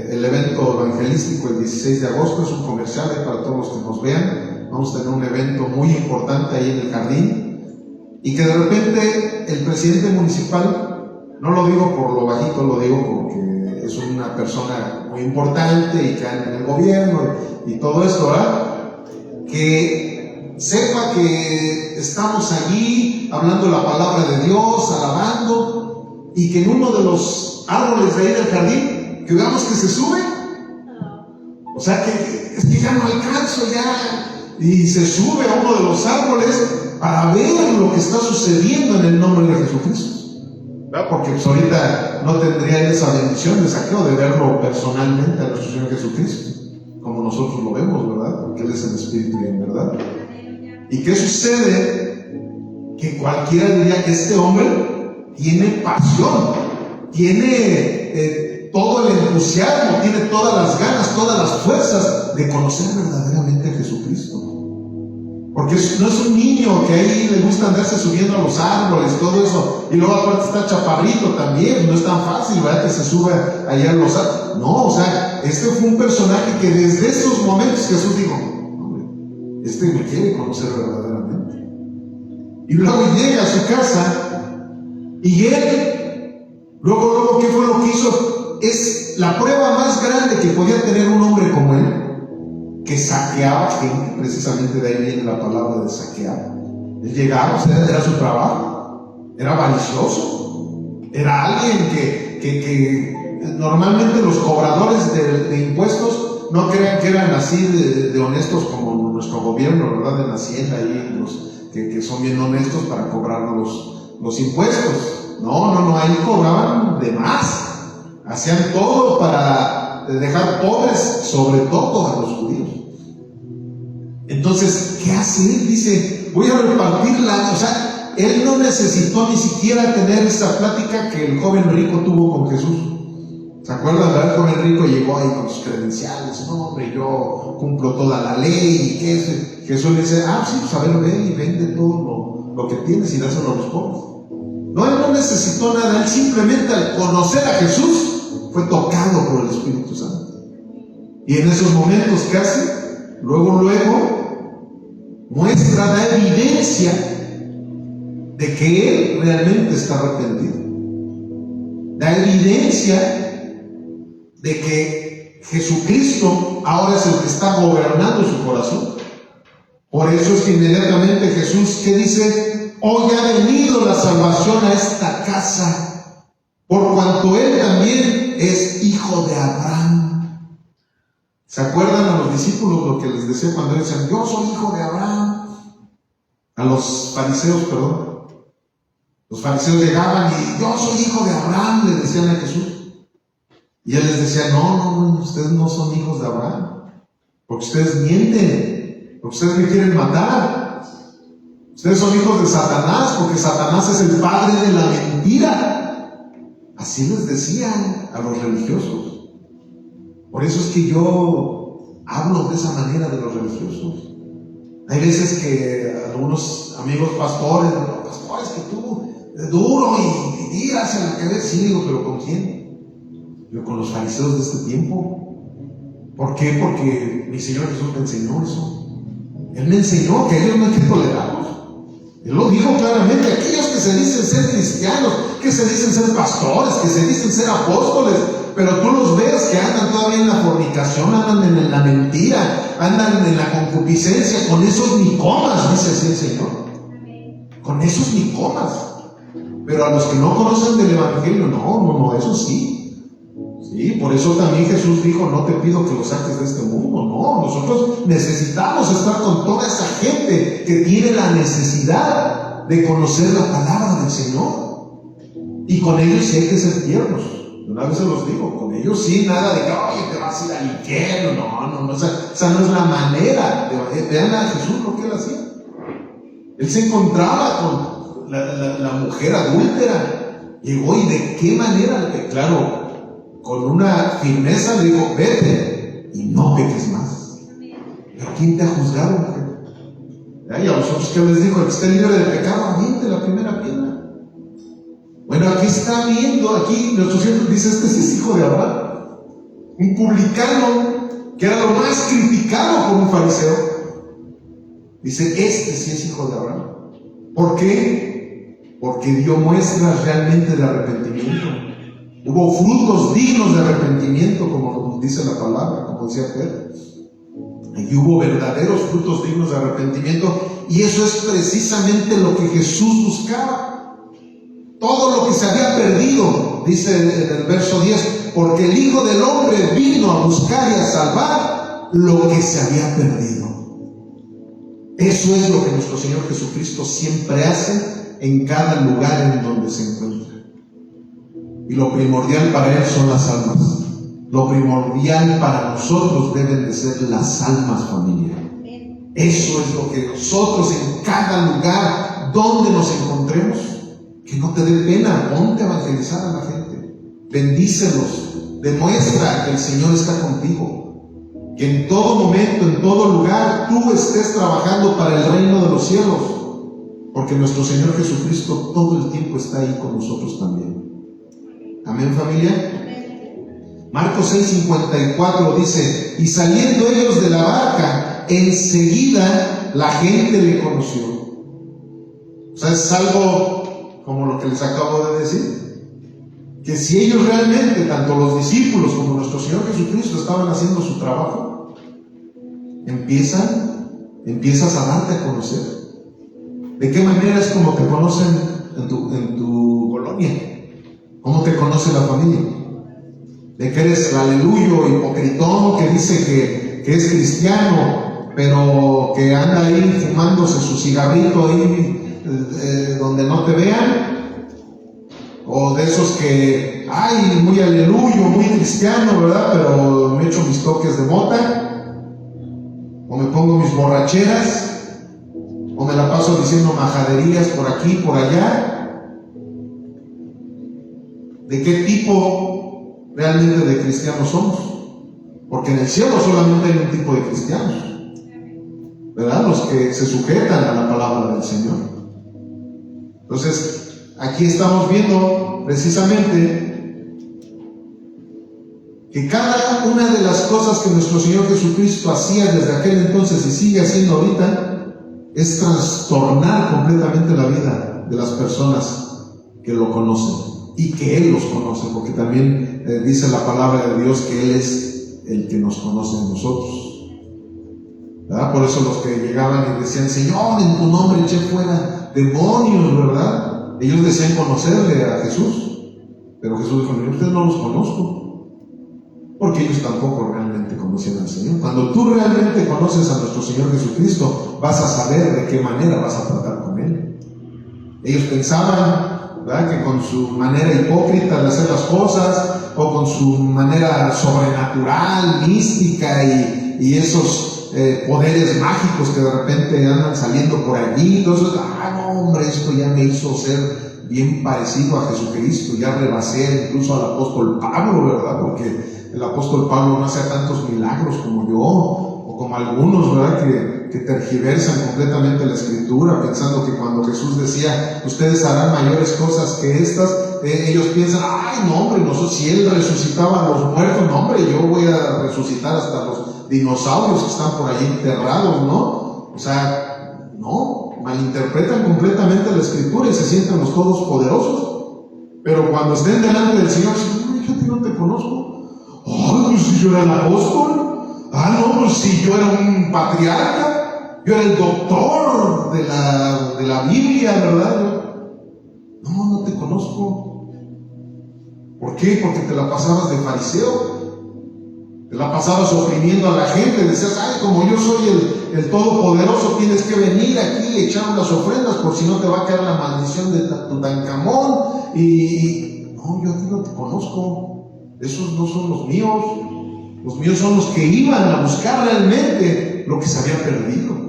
el evento evangelístico el 16 de agosto, es un comercial ahí para todos los que nos vean. Vamos a tener un evento muy importante ahí en el jardín, y que de repente el presidente municipal, no lo digo por lo bajito, lo digo porque es una persona muy importante y que anda en el gobierno y todo esto, ¿verdad? Que sepa que estamos allí hablando la palabra de Dios, alabando, y que en uno de los árboles de ahí del jardín, que veamos que se sube. O sea, que es que ya no alcanzo ya, y se sube a uno de los árboles para ver lo que está sucediendo en el nombre de Jesucristo, ¿verdad? Porque pues ahorita no tendría esa bendición de Zaqueo de verlo personalmente a nuestro Señor Jesucristo, como nosotros lo vemos, ¿verdad? Porque Él es el Espíritu y en verdad. ¿Y qué sucede? Que cualquiera diría que este hombre tiene pasión, tiene todo el entusiasmo, tiene todas las ganas, todas las fuerzas de conocer verdaderamente a Jesucristo. Porque no es un niño que ahí le gusta andarse subiendo a los árboles, todo eso, y luego aparte está chaparrito también, no es tan fácil, ¿verdad?, que se suba allá a los árboles. No, o sea, este fue un personaje que desde esos momentos Jesús dijo: hombre, este me quiere conocer verdaderamente. Y luego llega a su casa, y él, luego, ¿qué fue lo que hizo? Es la prueba más grande que podía tener un hombre como él, que saqueaba gente. Precisamente de ahí viene la palabra de saquear. Él llegaba, o sea, era su trabajo, era malicioso, era alguien que normalmente los cobradores de impuestos no crean que eran así de honestos como nuestro gobierno, ¿verdad? En Hacienda, ahí los que son bien honestos para cobrar los impuestos. No, ahí cobraban de más, hacían todo para dejar pobres, sobre todo a los judíos. Entonces, ¿qué hace él? Dice: voy a repartirla. O sea, él no necesitó ni siquiera tener esa plática que el joven rico tuvo con Jesús. ¿Se acuerdan? El joven rico llegó ahí con sus credenciales: no, hombre, yo cumplo toda la ley. ¿Y qué es? Jesús le dice: sí, pues a ver, ve y vende todo lo que tienes y dáselo a los pobres. No, él no necesitó nada, él simplemente al conocer a Jesús fue tocado por el Espíritu Santo. Y en esos momentos que hace, luego muestra, da evidencia de que él realmente está arrepentido. Da evidencia de que Jesucristo ahora es el que está gobernando su corazón. Por eso es que inmediatamente Jesús, ¿qué dice? Hoy ha venido la salvación a esta casa, por cuanto él también es hijo de Abraham. ¿Se acuerdan a los discípulos lo que les decía cuando decían: yo soy hijo de Abraham? A los fariseos, perdón. Los fariseos llegaban y: yo soy hijo de Abraham, le decían a Jesús. Y él les decía: no, ustedes no son hijos de Abraham, porque ustedes mienten, porque ustedes me quieren matar. Ustedes son hijos de Satanás, porque Satanás es el padre de la mentira. Así les decían a los religiosos. Por eso es que yo hablo de esa manera de los religiosos. Hay veces que algunos amigos pastores, que tú, duro y tiras en la cabeza. Sí, digo, ¿pero con quién? Yo con los fariseos de este tiempo. ¿Por qué? Porque mi Señor Jesús me enseñó eso. Él me enseñó que a ellos no hay que tolerarlos. Él lo dijo claramente: aquellos que se dicen ser cristianos, que se dicen ser pastores, que se dicen ser apóstoles, pero tú los ves que andan todavía en la fornicación, andan en la mentira, andan en la concupiscencia. Con esos ni comas, dice así el Señor. Con esos ni comas. Pero a los que no conocen del Evangelio, no, eso sí. Sí, por eso también Jesús dijo, no te pido que los saques de este mundo. No, nosotros necesitamos estar con toda esa gente que tiene la necesidad de conocer la palabra del Señor. Y con ellos sí hay que ser tiernos. Una vez se los digo, con ellos sí, nada de que, oye, te vas a ir al infierno. No, esa no es la manera. Vean a Jesús lo que él hacía. Él se encontraba con la mujer adúltera. Llegó y de qué manera, claro, con una firmeza le dijo, vete y no peques más. ¿Pero quién te ha juzgado, mujer? Y a vosotros, ¿qué les dijo? El que esté libre de pecado, aviente la primera piedra. Bueno, aquí está viendo, aquí nuestro Señor dice, este sí es hijo de Abraham. Un publicano que era lo más criticado por un fariseo. Dice, este sí es hijo de Abraham. ¿Por qué? Porque dio muestras realmente de arrepentimiento. Hubo frutos dignos de arrepentimiento, como dice la palabra, como decía Pedro. Y hubo verdaderos frutos dignos de arrepentimiento. Y eso es precisamente lo que Jesús buscaba. Todo lo que se había perdido, dice en el verso 10, porque el Hijo del Hombre vino a buscar y a salvar lo que se había perdido. Eso es lo que nuestro Señor Jesucristo siempre hace en cada lugar en donde se encuentra. Y lo primordial para Él son las almas. Lo primordial para nosotros deben de ser las almas, familia. Eso es lo que nosotros en cada lugar donde nos encontremos, que no te dé pena, ponte a evangelizar a la gente, bendícelos, demuestra que el Señor está contigo, que en todo momento, en todo lugar, tú estés trabajando para el reino de los cielos, porque nuestro Señor Jesucristo todo el tiempo está ahí con nosotros también. Amén, familia. Marcos 6:54 dice, y saliendo ellos de la barca, enseguida la gente le conoció. O sea, es algo como lo que les acabo de decir, que si ellos realmente, tanto los discípulos como nuestro Señor Jesucristo, estaban haciendo su trabajo, empiezas a darte a conocer. ¿De qué manera es como te conocen en tu colonia? ¿Cómo te conoce la familia? De que eres el aleluyo hipocritón que dice que es cristiano, pero que anda ahí fumándose su cigarrito ahí donde no te vean. O de esos que, ay, muy aleluyo, muy cristiano, ¿verdad? Pero me echo mis toques de mota, o me pongo mis borracheras, o me la paso diciendo majaderías por aquí, por allá. ¿De qué tipo realmente de cristianos somos? Porque en el cielo solamente hay un tipo de cristianos, ¿verdad? Los que se sujetan a la palabra del Señor. Entonces, aquí estamos viendo precisamente que cada una de las cosas que nuestro Señor Jesucristo hacía desde aquel entonces y sigue haciendo ahorita es trastornar completamente la vida de las personas que lo conocen. Y que Él los conoce, porque también dice la palabra de Dios que Él es el que nos conoce a nosotros, ¿verdad? Por eso los que llegaban y decían, Señor, en tu nombre eché fuera demonios, ¿verdad? Ellos decían conocerle a Jesús, pero Jesús dijo, yo ustedes no los conozco, porque ellos tampoco realmente conocían al Señor. Cuando tú realmente conoces a nuestro Señor Jesucristo, vas a saber de qué manera vas a tratar con Él. Ellos pensaban, ¿verdad?, que con su manera hipócrita de hacer las cosas, o con su manera sobrenatural, mística y esos poderes mágicos que de repente andan saliendo por allí, entonces, no, hombre, esto ya me hizo ser bien parecido a Jesucristo, ya rebasé incluso al apóstol Pablo, ¿verdad? Porque el apóstol Pablo no hacía tantos milagros como yo, o como algunos, ¿verdad?, que tergiversan completamente la Escritura, pensando que cuando Jesús decía, ustedes harán mayores cosas que estas, ellos piensan, ay, no, hombre, nosotros, si Él resucitaba a los muertos, no, hombre, yo voy a resucitar hasta los dinosaurios que están por allí enterrados, ¿no? O sea, no, malinterpretan completamente la Escritura y se sienten los todopoderosos. Pero cuando estén delante del Señor, yo a ti no te conozco. Ay, pues si yo era el apóstol. Ah, no, pues si yo era un patriarca. Yo era el doctor de la Biblia, ¿verdad? No, no te conozco. ¿Por qué? Porque te la pasabas de fariseo. Te la pasabas oprimiendo a la gente. Decías, ay, como yo soy el todopoderoso, tienes que venir aquí y echar unas ofrendas, por si no te va a caer la maldición de Tutankamón. Y no, yo a ti no te conozco. Esos no son los míos. Los míos son los que iban a buscar realmente lo que se había perdido.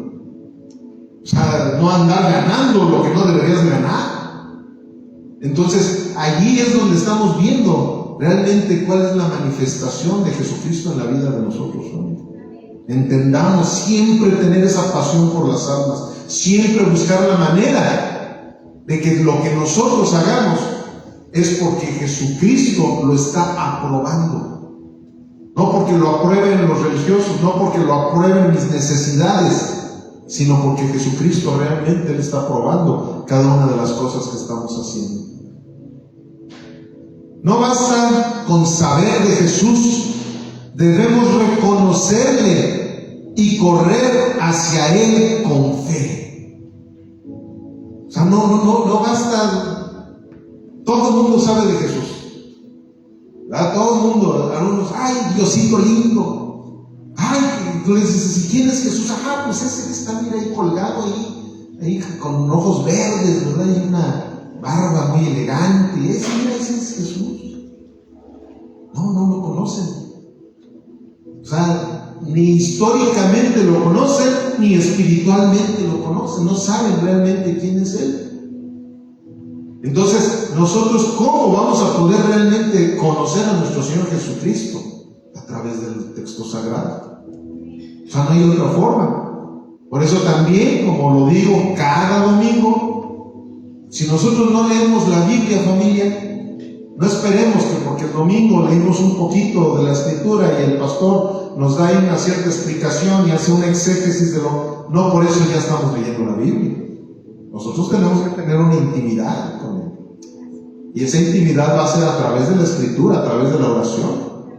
O sea, no andar ganando lo que no deberías ganar. Entonces, allí es donde estamos viendo realmente cuál es la manifestación de Jesucristo en la vida de nosotros hoy. Entendamos siempre tener esa pasión por las almas, siempre buscar la manera de que lo que nosotros hagamos es porque Jesucristo lo está aprobando. No porque lo aprueben los religiosos, no porque lo aprueben mis necesidades, sino porque Jesucristo realmente Él está aprobando cada una de las cosas que estamos haciendo. No basta con saber de Jesús, debemos reconocerle y correr hacia Él con fe. O sea, no basta. Todo el mundo sabe de Jesús. ¿Verdad? Todo el mundo, algunos, ay, Diosito lindo. Ay, tú les dices, ¿y quién es Jesús? Ajá, pues ese que está, mira, ahí colgado, ahí con ojos verdes, ¿verdad? Y una barba muy elegante. Mira, ese es Jesús. No lo conocen. O sea, ni históricamente lo conocen, ni espiritualmente lo conocen. No saben realmente quién es Él. Entonces, nosotros, ¿cómo vamos a poder realmente conocer a nuestro Señor Jesucristo? A través del texto sagrado. O sea, no hay otra forma. Por eso también, como lo digo cada domingo, si nosotros no leemos la Biblia, familia, no esperemos que porque el domingo leímos un poquito de la Escritura y el pastor nos da ahí una cierta explicación y hace una exégesis de lo... No por eso ya estamos leyendo la Biblia. Nosotros tenemos que tener una intimidad con Él. Y esa intimidad va a ser a través de la Escritura, a través de la oración.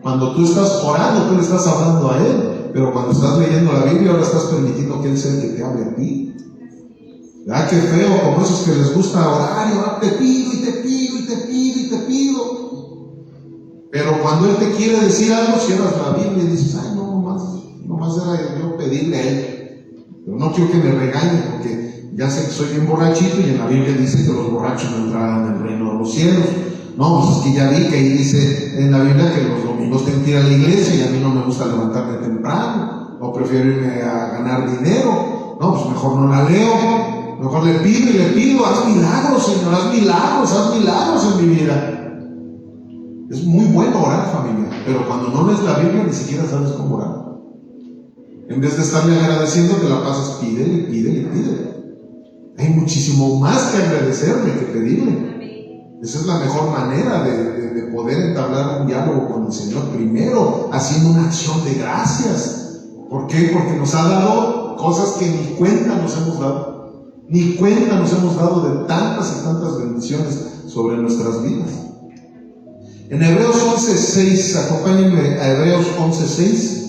Cuando tú estás orando, tú le estás hablando a Él. Pero cuando estás leyendo la Biblia, ahora estás permitiendo que Él sea el que te hable a ti. ¿Verdad? Qué feo, como esos que les gusta orar y orar, te pido y te pido y te pido y te pido. Pero cuando Él te quiere decir algo, cierras la Biblia y dices, ay, nomás era yo pedirle a Él. Pero no quiero que me regañe porque ya sé que soy bien borrachito y en la Biblia dice que los borrachos no entrarán en el reino de los cielos. No, pues es que ya vi que ahí dice en la Biblia que los domingos tengo que ir a la iglesia y a mí no me gusta levantarme temprano, o prefiero irme a ganar dinero. No, pues mejor no la leo. Mejor le pido, haz milagros, Señor, haz milagros en mi vida. Es muy bueno orar, familia, pero cuando no lees la Biblia ni siquiera sabes cómo orar. En vez de estarle agradeciendo, te la pasas, pídele. Hay muchísimo más que agradecerle que pedirle. Esa es la mejor manera de poder entablar un diálogo con el Señor. Primero, haciendo una acción de gracias. ¿Por qué? Porque nos ha dado cosas que ni cuenta nos hemos dado. Ni cuenta nos hemos dado de tantas y tantas bendiciones sobre nuestras vidas. En Hebreos 11:6, acompáñenme a Hebreos 11:6.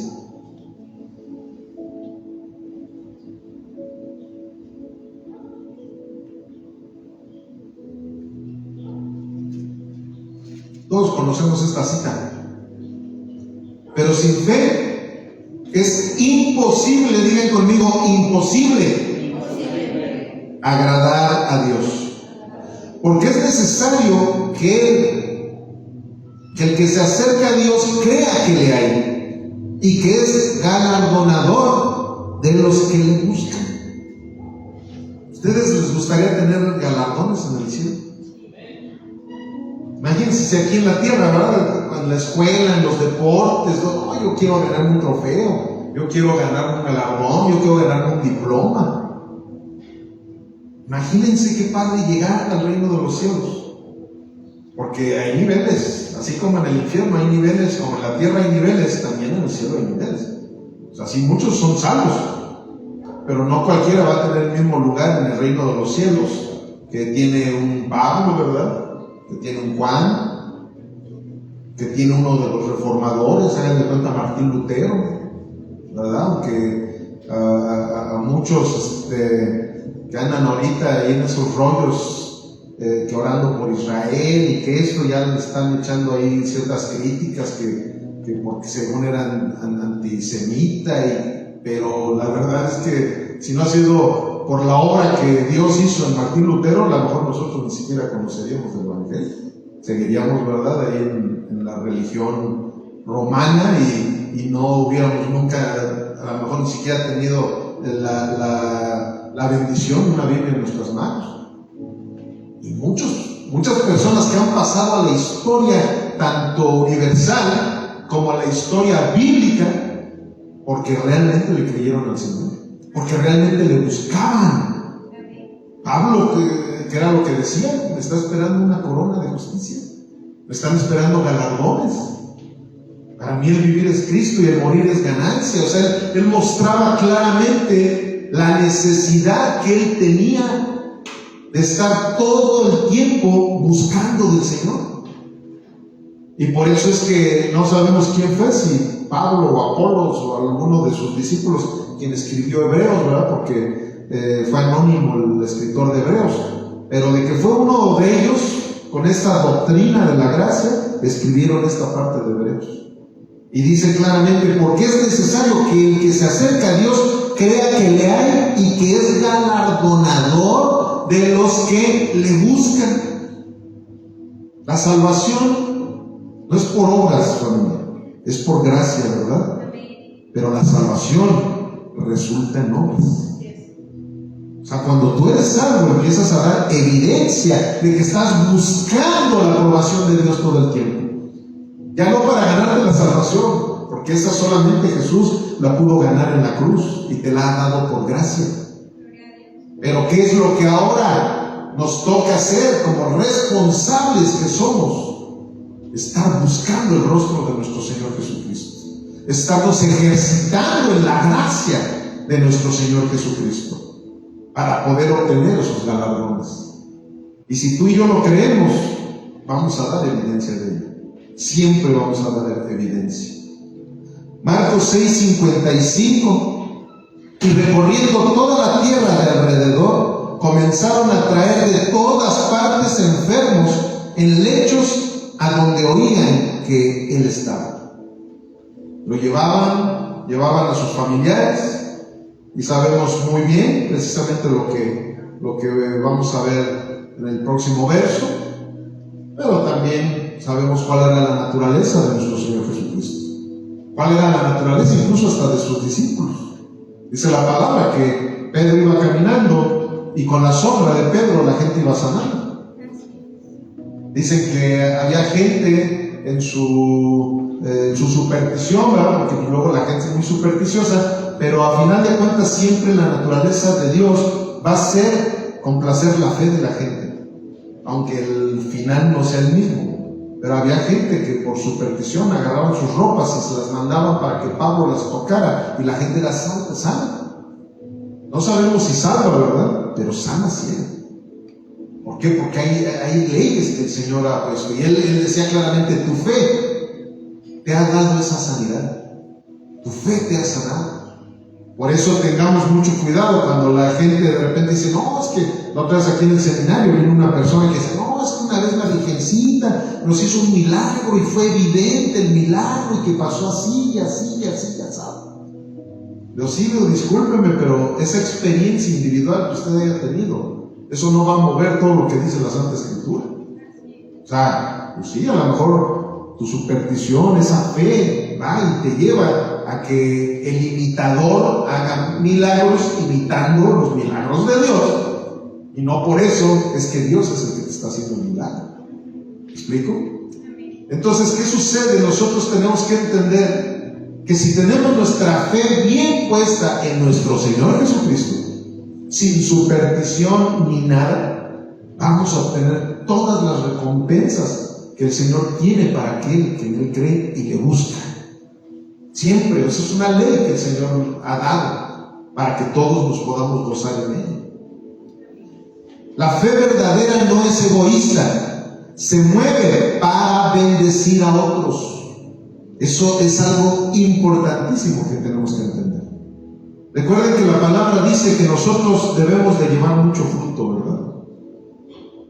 Todos conocemos esta cita. Pero sin fe es imposible, digan conmigo, imposible agradar a Dios. Porque es necesario que el que se acerca a Dios crea que le hay y que es galardonador de los que le buscan. ¿Ustedes les gustaría tener galardones en el cielo? Imagínense si aquí en la tierra, ¿verdad? En la escuela, en los deportes, no, yo quiero ganar un trofeo, yo quiero ganar un galardón, yo quiero ganar un diploma. Imagínense qué padre llegar al reino de los cielos. Porque hay niveles, así como en el infierno hay niveles, como en la tierra hay niveles, también en el cielo hay niveles. O sea, sí, muchos son salvos, pero no cualquiera va a tener el mismo lugar en el reino de los cielos que tiene un Pablo, ¿verdad? Que tiene un Juan, que tiene uno de los reformadores, hagan de cuenta Martín Lutero, ¿verdad? Aunque a muchos que andan ahorita ahí en esos rollos, que orando por Israel y que esto ya le están echando ahí ciertas críticas que porque según eran antisemita, pero la verdad es que si no ha sido por la obra que Dios hizo en Martín Lutero, a lo mejor nosotros ni siquiera conoceríamos el Evangelio. Seguiríamos, ¿verdad?, ahí en la religión romana y no hubiéramos nunca, a lo mejor ni siquiera tenido la bendición de una Biblia en nuestras manos. Y muchas personas que han pasado a la historia, tanto universal como a la historia bíblica, porque realmente le creyeron al Señor, porque realmente le buscaban. Pablo, que era lo que decía, me está esperando una corona de justicia, me están esperando galardones. Para mí el vivir es Cristo y el morir es ganancia. O sea, él mostraba claramente la necesidad que él tenía de estar todo el tiempo buscando del Señor. Y por eso es que no sabemos quién fue, si Pablo o Apolos o alguno de sus discípulos quien escribió Hebreos, ¿verdad? Porque fue anónimo el escritor de Hebreos. Pero de que fue uno de ellos, con esta doctrina de la gracia, escribieron esta parte de Hebreos. Y dice claramente, porque es necesario que el que se acerca a Dios crea que le hay y que es galardonador de los que le buscan. La salvación no es por obras, familia, es por gracia, ¿verdad? Pero la salvación resulta en obras. O sea, cuando tú eres salvo, empiezas a dar evidencia de que estás buscando la aprobación de Dios todo el tiempo. Ya no para ganarte la salvación, porque esa solamente Jesús la pudo ganar en la cruz y te la ha dado por gracia. Pero ¿qué es lo que ahora nos toca hacer como responsables que somos? Estar buscando el rostro de nuestro Señor Jesucristo. Estarnos ejercitando en la gracia de nuestro Señor Jesucristo para poder obtener esos galardones. Y si tú y yo lo creemos, vamos a dar evidencia de ello. Siempre vamos a dar evidencia. Marcos 6:55. Y recorriendo toda la tierra de alrededor, comenzaron a traer de todas partes enfermos en lechos a donde oían que él estaba. Lo llevaban a sus familiares, y sabemos muy bien precisamente lo que vamos a ver en el próximo verso, pero también sabemos cuál era la naturaleza de nuestro Señor Jesucristo, cuál era la naturaleza incluso hasta de sus discípulos. Dice la palabra que Pedro iba caminando y con la sombra de Pedro la gente iba sanando. Dicen que había gente en su superstición, ¿verdad? Porque luego la gente es muy supersticiosa, pero a final de cuentas siempre la naturaleza de Dios va a ser complacer la fe de la gente, aunque el final no sea el mismo. Pero había gente que por superstición agarraban sus ropas y se las mandaban para que Pablo las tocara y la gente era sana. No sabemos si salva, ¿verdad? Pero sana sí era. ¿Por qué? Porque hay leyes que el Señor ha puesto. Y él decía claramente, tu fe te ha dado esa sanidad. Tu fe te ha sanado. Por eso tengamos mucho cuidado cuando la gente de repente dice, no, es que la otra vez aquí en el seminario viene una persona que dice, no, es que una vez la Virgencita nos hizo un milagro y fue evidente el milagro y que pasó así y así y así y así. Dios mío, discúlpeme, pero esa experiencia individual que usted haya tenido, eso no va a mover todo lo que dice la Santa Escritura. O sea, pues sí, a lo mejor tu superstición, esa fe, va y te lleva a que el imitador haga milagros imitando los milagros de Dios. Y no por eso es que Dios es el que te está haciendo un milagro. ¿Me explico? Entonces, ¿qué sucede? Nosotros tenemos que entender que si tenemos nuestra fe bien puesta en nuestro Señor Jesucristo, sin superstición ni nada, vamos a obtener todas las recompensas que el Señor tiene para aquel que en Él cree y que busca. Siempre, eso es una ley que el Señor ha dado para que todos nos podamos gozar en ella. La fe verdadera no es egoísta, se mueve para bendecir a otros. Eso es algo importantísimo que tenemos que entender. Recuerden que la palabra dice que nosotros debemos de llevar mucho fruto, ¿verdad?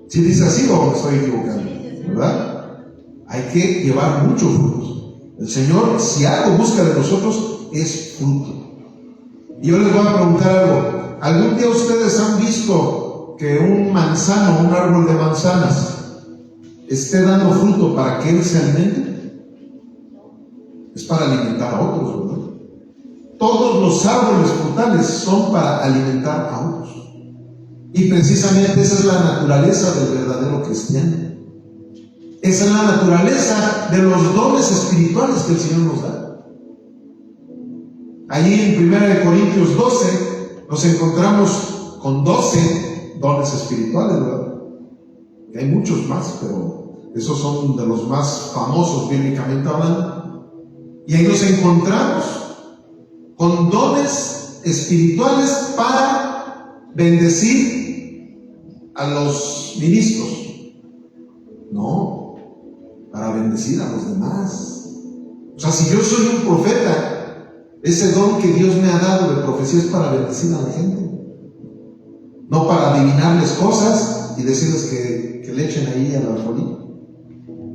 ¿Sí dice así o me estoy equivocando? ¿Verdad? Hay que llevar mucho fruto. El Señor, si algo busca de nosotros, es fruto. Y yo les voy a preguntar algo. ¿Algún día ustedes han visto que un manzano, un árbol de manzanas, esté dando fruto para que él se alimente? Es para alimentar a otros, ¿verdad? Todos los árboles frutales son para alimentar a otros. Y precisamente esa es la naturaleza del verdadero cristiano. Esa es la naturaleza de los dones espirituales que el Señor nos da. Allí en 1 Corintios 12 nos encontramos con 12 dones espirituales, ¿verdad? Y hay muchos más, pero esos son de los más famosos bíblicamente hablando. Y ahí nos encontramos con dones espirituales para bendecir a los ministros. No, para bendecir a los demás. O sea, si yo soy un profeta, ese don que Dios me ha dado de profecía es para bendecir a la gente. No para adivinarles cosas y decirles que le echen ahí al alfolí.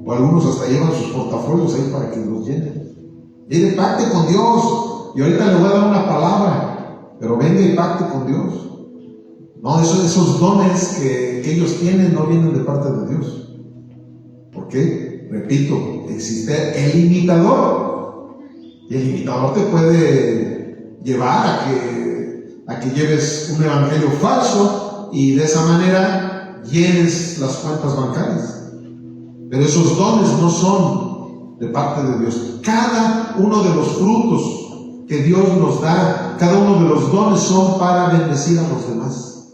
O algunos hasta llevan sus portafolios ahí para que los llenen. Mire, pacte con Dios. Y ahorita le voy a dar una palabra, pero venga y pacte con Dios. No, esos dones que ellos tienen no vienen de parte de Dios. ¿Por qué? Repito, existe el imitador. Y el imitador te puede llevar a que lleves un evangelio falso y de esa manera llenes las cuentas bancarias. Pero esos dones no son de parte de Dios. Cada uno de los frutos que Dios nos da, cada uno de los dones son para bendecir a los demás,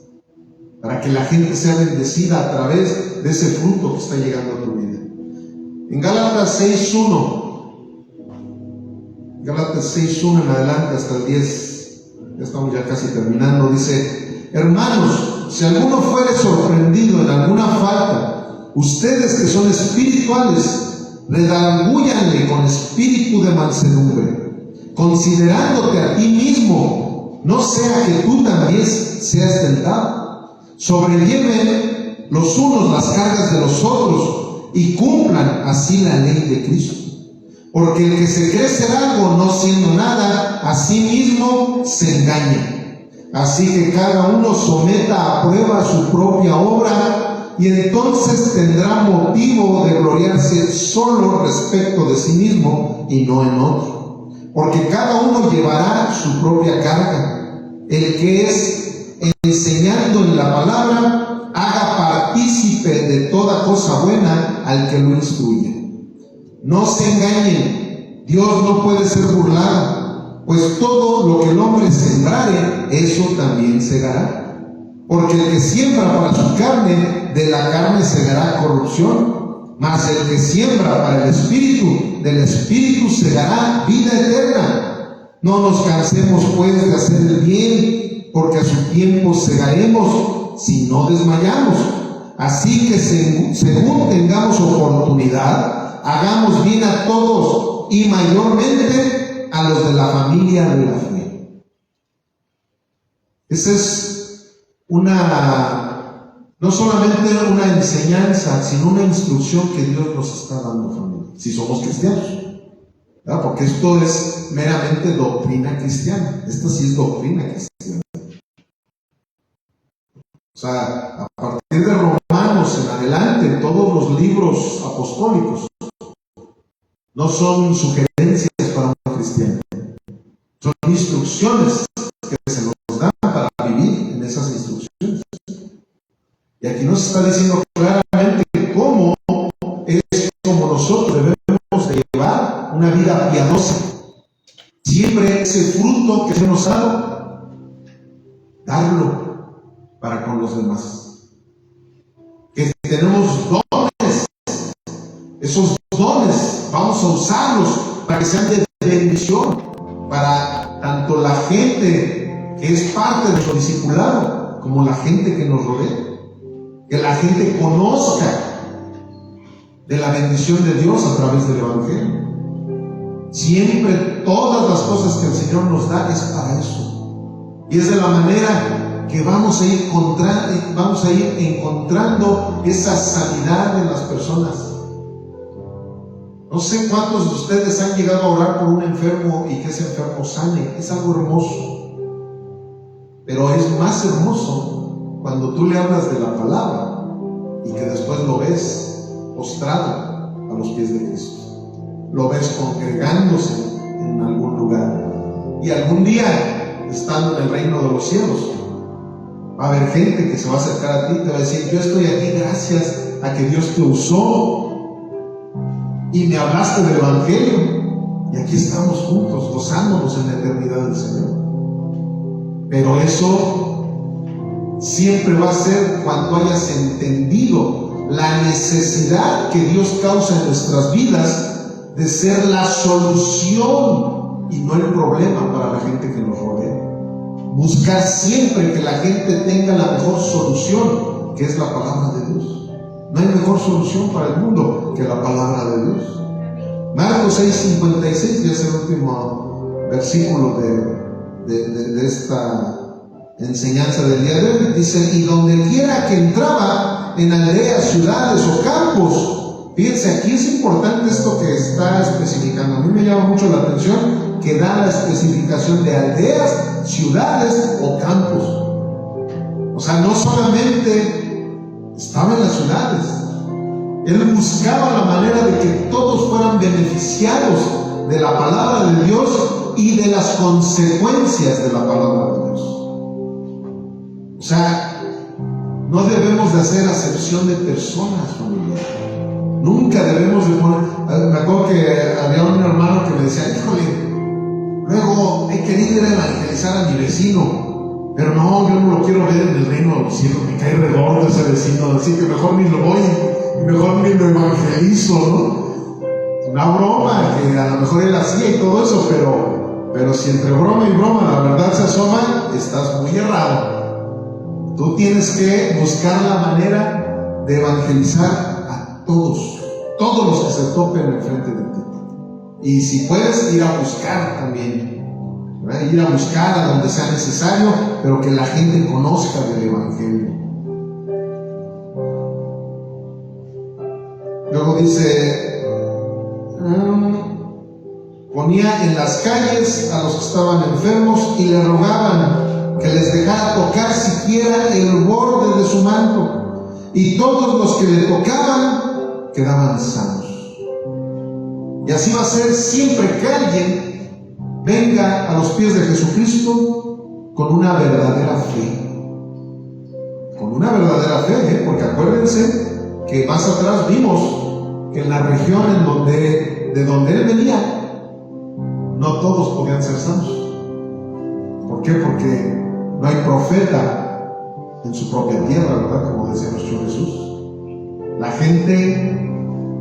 para que la gente sea bendecida a través de ese fruto que está llegando a tu vida. En Gálatas 6:1 en adelante hasta el 10, ya estamos ya casi terminando, dice: hermanos, si alguno fuere sorprendido en alguna falta, ustedes que son espirituales, redargúyanle con espíritu de mansedumbre, considerándote a ti mismo, no sea que tú también seas tentado. Sobrelleven los unos las cargas de los otros y cumplan así la ley de Cristo. Porque el que se cree ser algo no siendo nada, a sí mismo se engaña. Así que cada uno someta a prueba su propia obra, y entonces tendrá motivo de gloriarse solo respecto de sí mismo y no en otro. Porque cada uno llevará su propia carga. El que es enseñando en la palabra, haga partícipe de toda cosa buena al que lo instruye. No se engañen, Dios no puede ser burlado, pues todo lo que el hombre sembrare, eso también segará. Porque el que siembra para su carne, de la carne segará corrupción, mas el que siembra para el Espíritu, del Espíritu segará vida eterna. No nos cansemos pues de hacer el bien, porque a su tiempo segaremos si no desmayamos. Así que según tengamos oportunidad, hagamos bien a todos y mayormente a los de la familia de la fe. Esa es no solamente una enseñanza, sino una instrucción que Dios nos está dando, familia, si somos cristianos, ¿verdad? Porque esto es meramente doctrina cristiana. Esta sí es doctrina cristiana. O sea, a partir de Romanos en adelante, todos los libros apostólicos no son sugerencias para un cristiano, son instrucciones que se nos dan para vivir en esas instrucciones. Y aquí nos está diciendo claramente cómo es como nosotros debemos de llevar una vida piadosa. Siempre ese fruto que se nos ha dado, darlo para con los demás. Que tenemos dones, esos dones vamos a usarlos para que sean de bendición para tanto la gente que es parte de nuestro discipulado como la gente que nos rodea. Que la gente conozca de la bendición de Dios a través del Evangelio. Siempre todas las cosas que el Señor nos da es para eso. Y es de la manera que vamos a ir encontrando esa sanidad en las personas. No sé cuántos de ustedes han llegado a orar por un enfermo y que ese enfermo sane. Es algo hermoso. Pero es más hermoso cuando tú le hablas de la palabra y que después lo ves postrado a los pies de Cristo. Lo ves congregándose en algún lugar. Y algún día, estando en el reino de los cielos, va a haber gente que se va a acercar a ti y te va a decir: yo estoy aquí gracias a que Dios te usó y me hablaste del Evangelio, y aquí estamos juntos gozándonos en la eternidad del Señor. Pero eso siempre va a ser cuando hayas entendido la necesidad que Dios causa en nuestras vidas de ser la solución y no el problema para la gente que nos rodea. Buscar siempre que la gente tenga la mejor solución, que es la palabra de Dios. No hay mejor solución para el mundo que la palabra de Dios. Marcos 6:56, y es el último versículo de esta enseñanza del día de hoy. Dice: y donde quiera que entraba, en aldeas, ciudades o campos. Fíjense, aquí es importante esto que está especificando. A mí me llama mucho la atención que da la especificación de aldeas, ciudades o campos. O sea, no solamente estaba en las ciudades. Él buscaba la manera de que todos fueran beneficiados de la palabra de Dios y de las consecuencias de la palabra de Dios. O sea, no debemos de hacer acepción de personas, familia. Nunca debemos de poner. Me acuerdo que había un hermano que me decía: híjole, luego he querido ir a evangelizar a mi vecino, pero no, yo no lo quiero ver en el reino de los cielos, me cae regordo ese vecino, así que mejor ni lo voy, mejor ni lo evangelizo, ¿no? Una broma que a lo mejor él hacía y todo eso, pero si entre broma y broma la verdad se asoma, estás muy errado. Tú tienes que buscar la manera de evangelizar todos los que se topen enfrente de ti. Y si puedes, ir a buscar también, ¿verdad? Ir a buscar a donde sea necesario, pero que la gente conozca del Evangelio. Luego dice: ponía en las calles a los que estaban enfermos y le rogaban que les dejara tocar siquiera el borde de su manto. Y todos los que le tocaban quedaban sanos. Y así va a ser siempre que alguien venga a los pies de Jesucristo con una verdadera fe. Con una verdadera fe, porque acuérdense que más atrás vimos que en la región de donde él venía, no todos podían ser sanos. ¿Por qué? Porque no hay profeta en su propia tierra, ¿verdad? Como decía nuestro Jesús. La gente,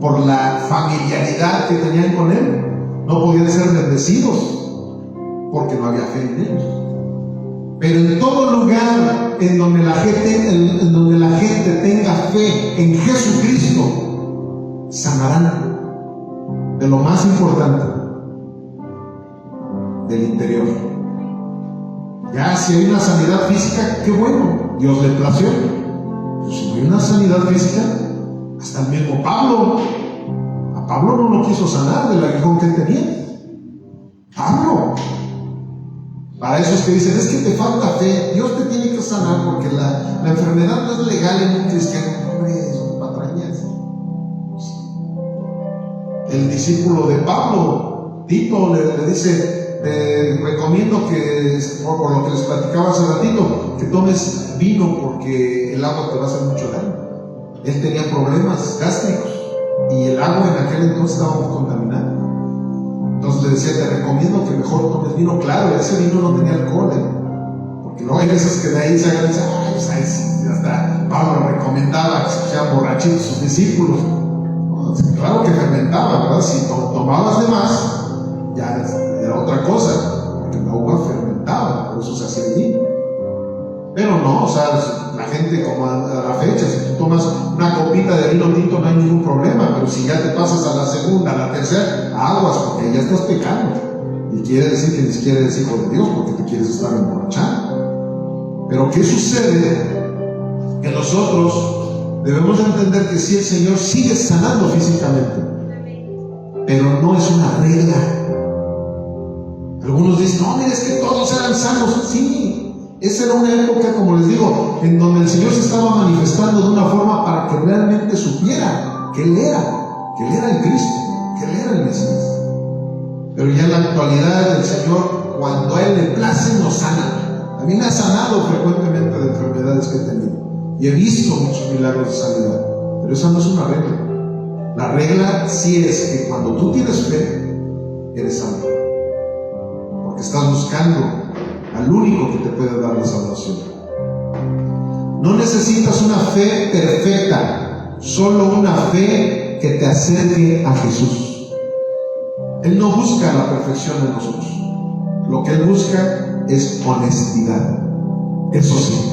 por la familiaridad que tenían con él, no podían ser bendecidos porque no había fe en ellos. Pero en todo lugar en donde la gente tenga fe en Jesucristo, sanarán de lo más importante, del interior. Ya si hay una sanidad física, qué bueno, Dios le plació. Pero si no hay una sanidad física, hasta el mismo Pablo, a Pablo no lo quiso sanar del aguijón que él tenía. Pablo, para esos que dicen: es que te falta fe, Dios te tiene que sanar porque la enfermedad no es legal en un cristiano. Hombre, son patrañas. El discípulo de Pablo, Tito, le dice: te recomiendo que, por lo que les platicaba hace ratito, que tomes vino porque el agua te va a hacer mucho daño. Él tenía problemas gástricos y el agua en aquel entonces estaba muy contaminada. Entonces le decía: te recomiendo que mejor tomes vino. Claro, ese vino no tenía alcohol, porque no hay veces que de ahí se hagan, hasta Pablo recomendaba que se pusieran borrachitos sus discípulos. Claro que fermentaba, ¿verdad? Si tomabas de más, ya era otra cosa, porque la uva fermentaba, por eso se hacía el vino. Pero no, o sea, la gente, como a la fecha, si tú tomas una copita de vino tinto no hay ningún problema, pero si ya te pasas a la segunda, a la tercera, aguas, porque ya estás pecando. Y quiere decir que ni siquiera eres hijo de Dios porque te quieres estar emborrachando. Pero ¿qué sucede? Que nosotros debemos de entender que sí, el Señor sigue sanando físicamente, pero no es una regla. Algunos dicen, no, mira, es que todos eran sanos. Sí, esa era una época, como les digo, en donde el Señor se estaba manifestando de una forma para que realmente supiera que Él era el Cristo, que Él era el Mesías. Pero ya en la actualidad el Señor, cuando a Él le place, nos sana. A mí me ha sanado frecuentemente de enfermedades que he tenido y he visto muchos milagros de sanidad, pero esa no es una regla. La regla sí es que cuando tú tienes fe, eres sano, porque estás buscando al único que te puede dar la salvación. No necesitas una fe perfecta, solo una fe que te acerque a Jesús. Él no busca la perfección de nosotros. Lo que Él busca es honestidad. Eso sí.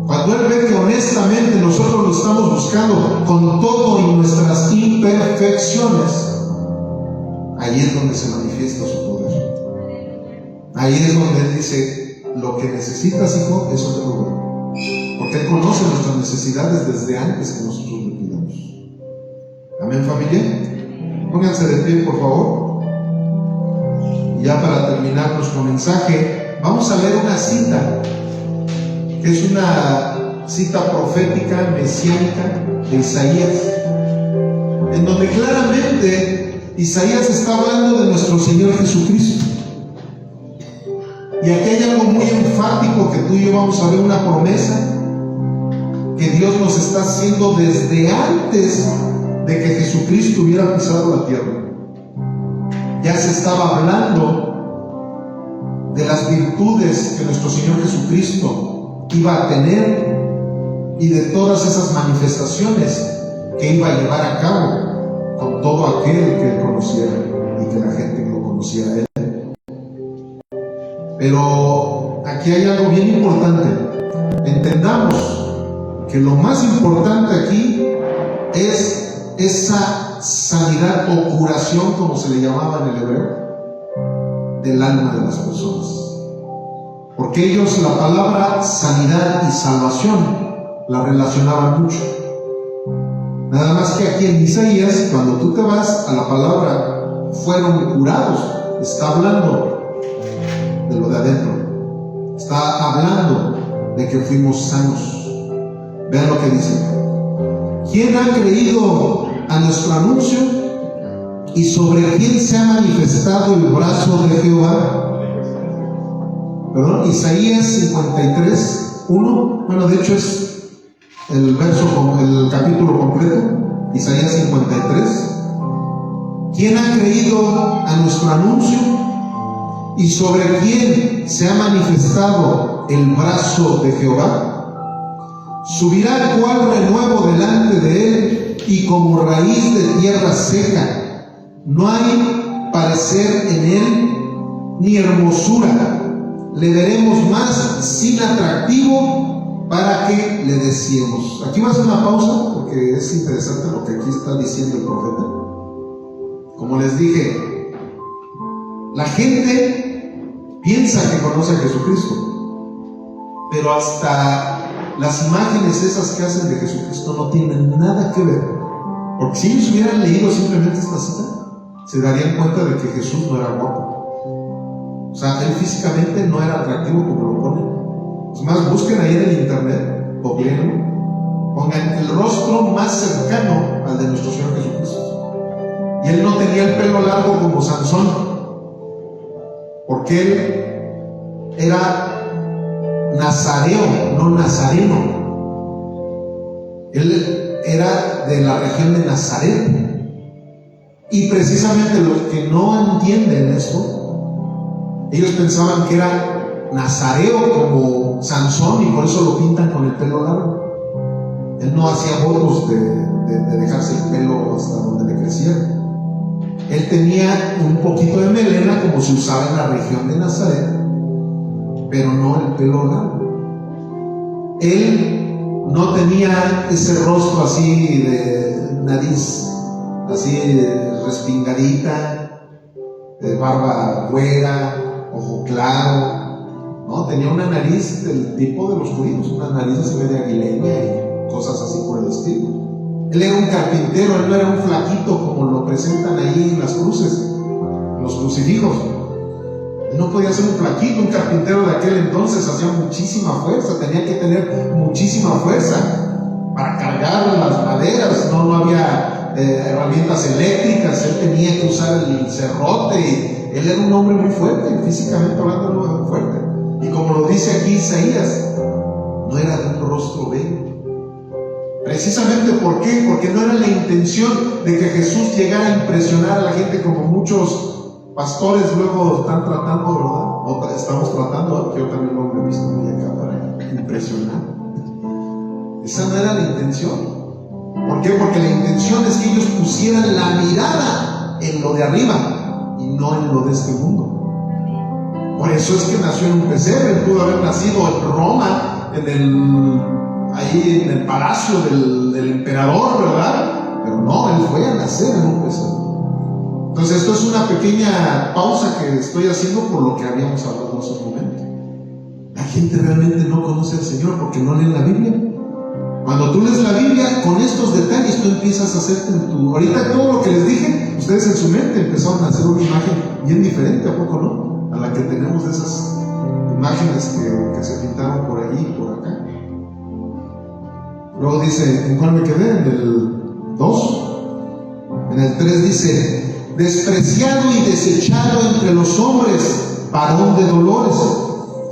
Cuando Él ve que honestamente nosotros lo estamos buscando con todo y nuestras imperfecciones, ahí es donde se manifiesta su poder. Ahí es donde Él dice, lo que necesitas, hijo, eso te lo doy. Porque Él conoce nuestras necesidades desde antes que nosotros le pidamos. Amén, familia. Pónganse de pie, por favor. Y ya para terminar nuestro mensaje, vamos a leer una cita, que es una cita profética, mesiánica de Isaías, en donde claramente Isaías está hablando de nuestro Señor Jesucristo. Y aquí hay algo muy enfático que tú y yo vamos a ver, una promesa que Dios nos está haciendo desde antes de que Jesucristo hubiera pisado la tierra. Ya se estaba hablando de las virtudes que nuestro Señor Jesucristo iba a tener y de todas esas manifestaciones que iba a llevar a cabo con todo aquel que Él conociera y que la gente lo conociera a Él. Pero aquí hay algo bien importante. Entendamos que lo más importante aquí es esa sanidad o curación, como se le llamaba en el hebreo, del alma de las personas. Porque ellos la palabra sanidad y salvación la relacionaban mucho. Nada más que aquí en Isaías, cuando tú te vas a la palabra fueron curados, está hablando de lo de adentro, está hablando de que fuimos sanos. Vean lo que dice: ¿quién ha creído a nuestro anuncio? ¿Y sobre quién se ha manifestado el brazo de Jehová? Perdón, Isaías 53, 1. Bueno, de hecho es el capítulo completo. Isaías 53. ¿Quién ha creído a nuestro anuncio? ¿Y sobre quién se ha manifestado el brazo de Jehová? Subirá cual renuevo delante de él, y como raíz de tierra seca. No hay parecer en él, ni hermosura. Le veremos más sin atractivo, para que le deseemos. Aquí va a hacer una pausa, porque es interesante lo que aquí está diciendo el profeta. Como les dije, la gente piensa que conoce a Jesucristo, pero hasta las imágenes esas que hacen de Jesucristo no tienen nada que ver. Porque si ellos hubieran leído simplemente esta cita, se darían cuenta de que Jesús no era guapo. O sea, Él físicamente no era atractivo como lo ponen. Es más, busquen ahí en el internet, pongan el rostro más cercano al de nuestro Señor Jesucristo. Y Él no tenía el pelo largo como Sansón, porque Él era nazareo, no nazareno. Él era de la región de Nazaret. Y precisamente los que no entienden esto, ellos pensaban que era nazareo como Sansón, y por eso lo pintan con el pelo largo. Él no hacía votos de dejarse el pelo hasta donde le creciera. Él tenía un poquito de melena, como se usaba en la región de Nazaret, pero no el pelo largo. Él no tenía ese rostro así de nariz, así respingadita, de barba güera, ojo claro, ¿no? Tenía una nariz del tipo de los judíos, una nariz así media aguileña y cosas así por el estilo. Él era un carpintero, él no era un flaquito como lo presentan ahí en las cruces, en los crucifijos. Él no podía ser un flaquito, un carpintero de aquel entonces hacía muchísima fuerza, tenía que tener muchísima fuerza para cargar las maderas, no había herramientas eléctricas, él tenía que usar el serrote, y él era un hombre muy fuerte, físicamente hablando, era muy fuerte. Y como lo dice aquí Isaías, no era de un rostro bello. Precisamente, ¿por qué? Porque no era la intención de que Jesús llegara a impresionar a la gente como muchos pastores luego están tratando, ¿verdad? O estamos tratando, que yo también lo he visto muy acá para impresionar. Esa no era la intención. ¿Por qué? Porque la intención es que ellos pusieran la mirada en lo de arriba y no en lo de este mundo. Por eso es que nació en un pesebre. Él pudo haber nacido en Roma, ahí en el palacio del emperador, ¿verdad? Pero no, él fue a nacer en un pesebre. Entonces esto es una pequeña pausa que estoy haciendo por lo que habíamos hablado hace un momento. La gente realmente no conoce al Señor porque no lee la Biblia. Cuando tú lees la Biblia, con estos detalles tú empiezas a hacerte ahorita todo lo que les dije, ustedes en su mente empezaron a hacer una imagen bien diferente, ¿a poco no? A la que tenemos de esas imágenes que se pintaron por allí y por acá. Luego dice, ¿en cuál me quedé? En el 2. En el 3 dice, despreciado y desechado entre los hombres, varón de dolores,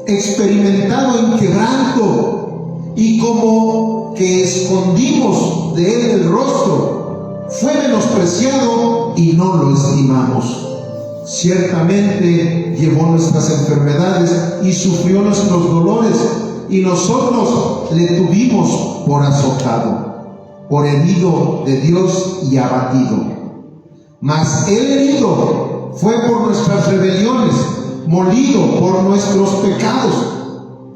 experimentado en quebranto, y como que escondimos de él el rostro, fue menospreciado y no lo estimamos. Ciertamente llevó nuestras enfermedades y sufrió nuestros dolores, y nosotros le tuvimos por azotado, por herido de Dios y abatido. Mas él herido fue por nuestras rebeliones, molido por nuestros pecados.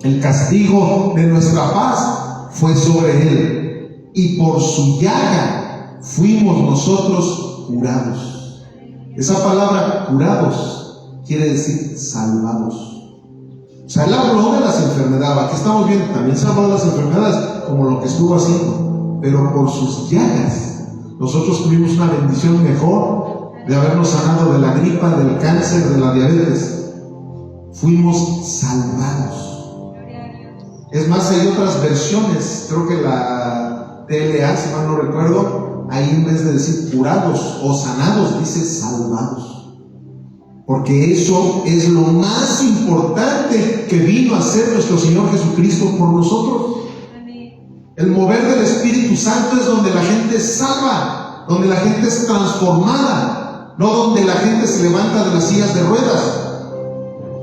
El castigo de nuestra paz fue sobre él, y por su llaga fuimos nosotros curados. Esa palabra curados quiere decir salvados. O sea, él habló de las enfermedades. Aquí estamos viendo, también se habló de las enfermedades, como lo que estuvo haciendo. Pero por sus llagas, nosotros tuvimos una bendición mejor de habernos sanado de la gripa, del cáncer, de la diabetes. Fuimos salvados. Es más, hay otras versiones, creo que la TLA, si mal no recuerdo, ahí en vez de decir curados o sanados, dice salvados. Porque eso es lo más importante que vino a hacer nuestro Señor Jesucristo por nosotros. El mover del Espíritu Santo es donde la gente es salva, donde la gente es transformada, no donde la gente se levanta de las sillas de ruedas,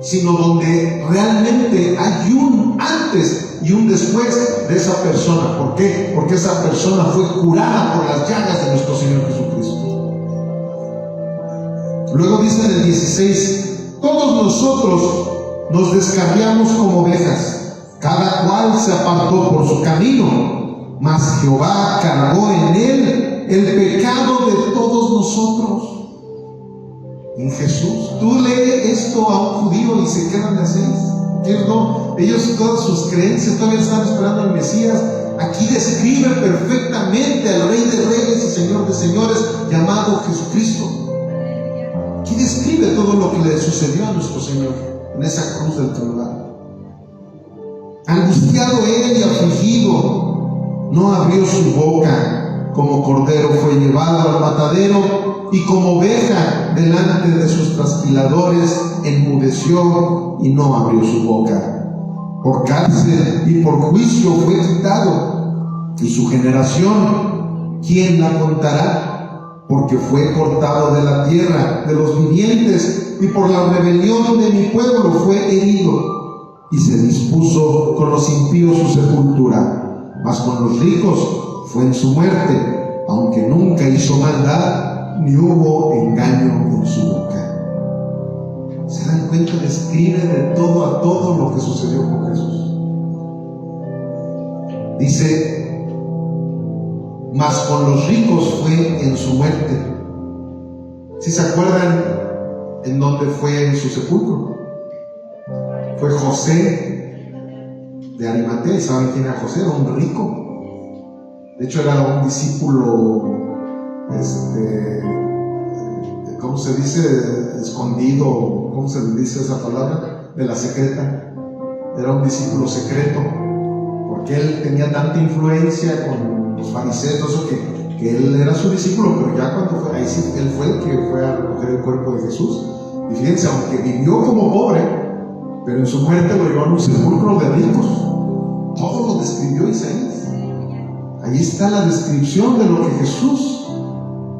sino donde realmente hay un antes y un después de esa persona. ¿Por qué? Porque esa persona fue curada por las llagas de nuestro Señor Jesucristo. Luego dice en el 16, todos nosotros nos descarriamos como ovejas, cada cual se apartó por su camino, mas Jehová cargó en él el pecado de todos nosotros. En Jesús, tú lees esto a un judío y se quedan así. No, ellos todas sus creencias todavía están esperando al Mesías. Aquí describe perfectamente al Rey de Reyes y Señor de Señores llamado Jesucristo. Aquí describe todo lo que le sucedió a nuestro Señor en esa cruz del Calvario. Angustiado él y afligido, no abrió su boca. Como cordero fue llevado al matadero, y como oveja delante de sus trasquiladores enmudeció y no abrió su boca. Por cárcel y por juicio fue quitado, y su generación, ¿quién la contará? Porque fue cortado de la tierra de los vivientes, y por la rebelión de mi pueblo fue herido, y se dispuso con los impíos su sepultura, mas con los ricos fue en su muerte, aunque nunca hizo maldad, ni hubo engaño en su boca. ¿Se dan cuenta? Describe de todo a todo lo que sucedió con Jesús. Dice: mas con los ricos fue en su muerte. ¿Sí se acuerdan en dónde fue en su sepulcro? Fue José de Arimatea. ¿Saben quién era José? Era un rico. De hecho, era un discípulo, ¿cómo se dice? Escondido, ¿cómo se le dice esa palabra? De la secreta. Era un discípulo secreto, porque él tenía tanta influencia con los fariseos, eso que él era su discípulo, pero ya cuando fue, ahí sí, él fue el que fue a recoger el cuerpo de Jesús. Y fíjense, aunque vivió como pobre, pero en su muerte lo llevó a un sepulcro de ricos. Todo lo describió Isaías. Ahí está la descripción de lo que Jesús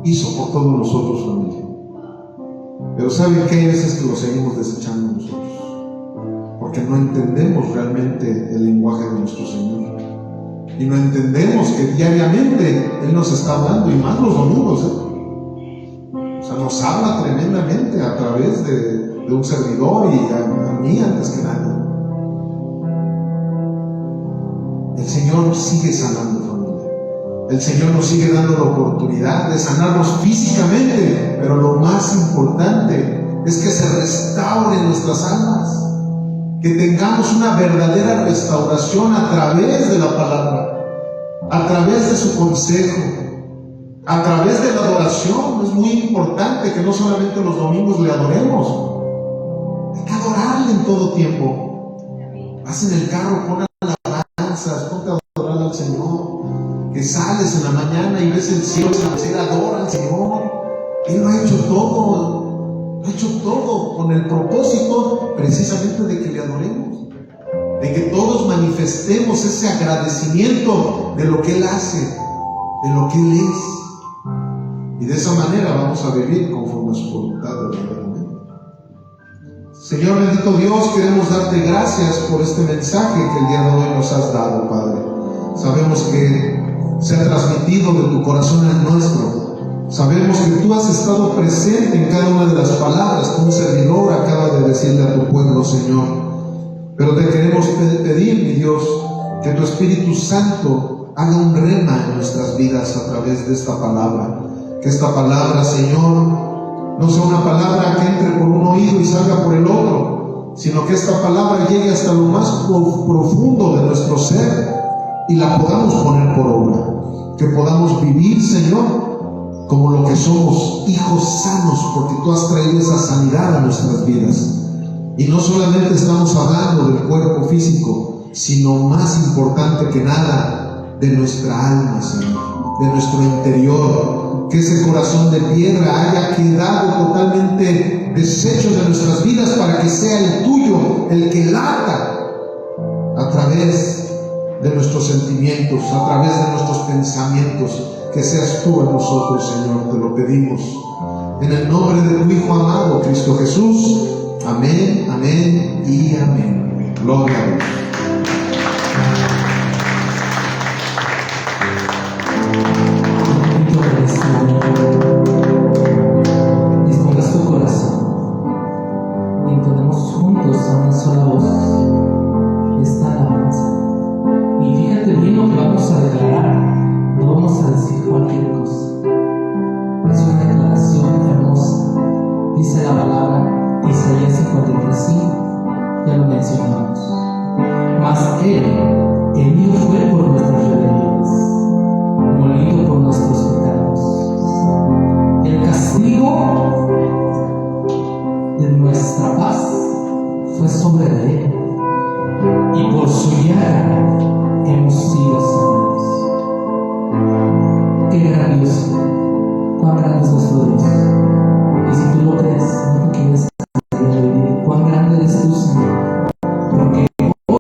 hizo por todos nosotros, familia. Pero ¿saben qué? Hay veces que lo seguimos desechando nosotros, porque no entendemos realmente el lenguaje de nuestro Señor, y no entendemos que diariamente Él nos está hablando, y más los domingos, O sea, nos habla tremendamente a través de un servidor, y a mí antes que nadie. El Señor sigue sanando, familia. El Señor nos sigue dando la oportunidad de sanarnos físicamente, pero lo más importante es que se restauren nuestras almas, que tengamos una verdadera restauración a través de la palabra, a través de su consejo, a través de la adoración. Es muy importante que no solamente los domingos le adoremos, hay que adorarle en todo tiempo. Vas en el carro, pon alabanzas, ponte a adorar al Señor. Que sales en la mañana y ves el cielo, adora al Señor. Él lo ha hecho todo, con el propósito precisamente de que le adoremos, de que todos manifestemos ese agradecimiento de lo que Él hace, de lo que Él es, y de esa manera vamos a vivir conforme a su voluntad verdaderamente. Señor bendito Dios, queremos darte gracias por este mensaje que el día de hoy nos has dado, Padre. Sabemos que se ha transmitido de tu corazón al nuestro. Sabemos que tú has estado presente en cada una de las palabras que un servidor acaba de decirle a tu pueblo, Señor. Pero te queremos pedir, mi Dios, que tu Espíritu Santo haga un rema en nuestras vidas a través de esta palabra. Que esta palabra, Señor, no sea una palabra que entre por un oído y salga por el otro, sino que esta palabra llegue hasta lo más profundo de nuestro ser y la podamos poner por obra. Que podamos vivir, Señor, como lo que somos, hijos sanos, porque tú has traído esa sanidad a nuestras vidas. Y no solamente estamos hablando del cuerpo físico, sino más importante que nada, de nuestra alma, Señor, de nuestro interior. Que ese corazón de piedra haya quedado totalmente deshecho de nuestras vidas, para que sea el tuyo el que lata a través de nuestros sentimientos, a través de nuestros pensamientos. Que seas tú en nosotros, Señor, te lo pedimos en el nombre de tu Hijo amado, Cristo Jesús. Amén, amén y amén. Gloria a Dios. Dispongas tu corazón y entonemos juntos a una sola voz esta alabanza. Y fíjate bien lo que vamos a declarar, no vamos a decir cualquier cosa. Es una declaración hermosa. Dice la palabra, Isaías 53:5, ya lo mencionamos. Mas Él, herido fue por nuestras rebeliones, molido por nuestros pecados. El castigo de nuestra paz fue sobre Él, y por su llaga hemos sido sanados. Qué grandioso, cuán grande es nuestro Dios. Y si tú lo crees, no te quieres vivir. Cuán grande eres tú, Señor, porque hoy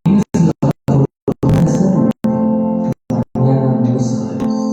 tienes la oportunidad de hacerlo. Mañana no lo sabemos.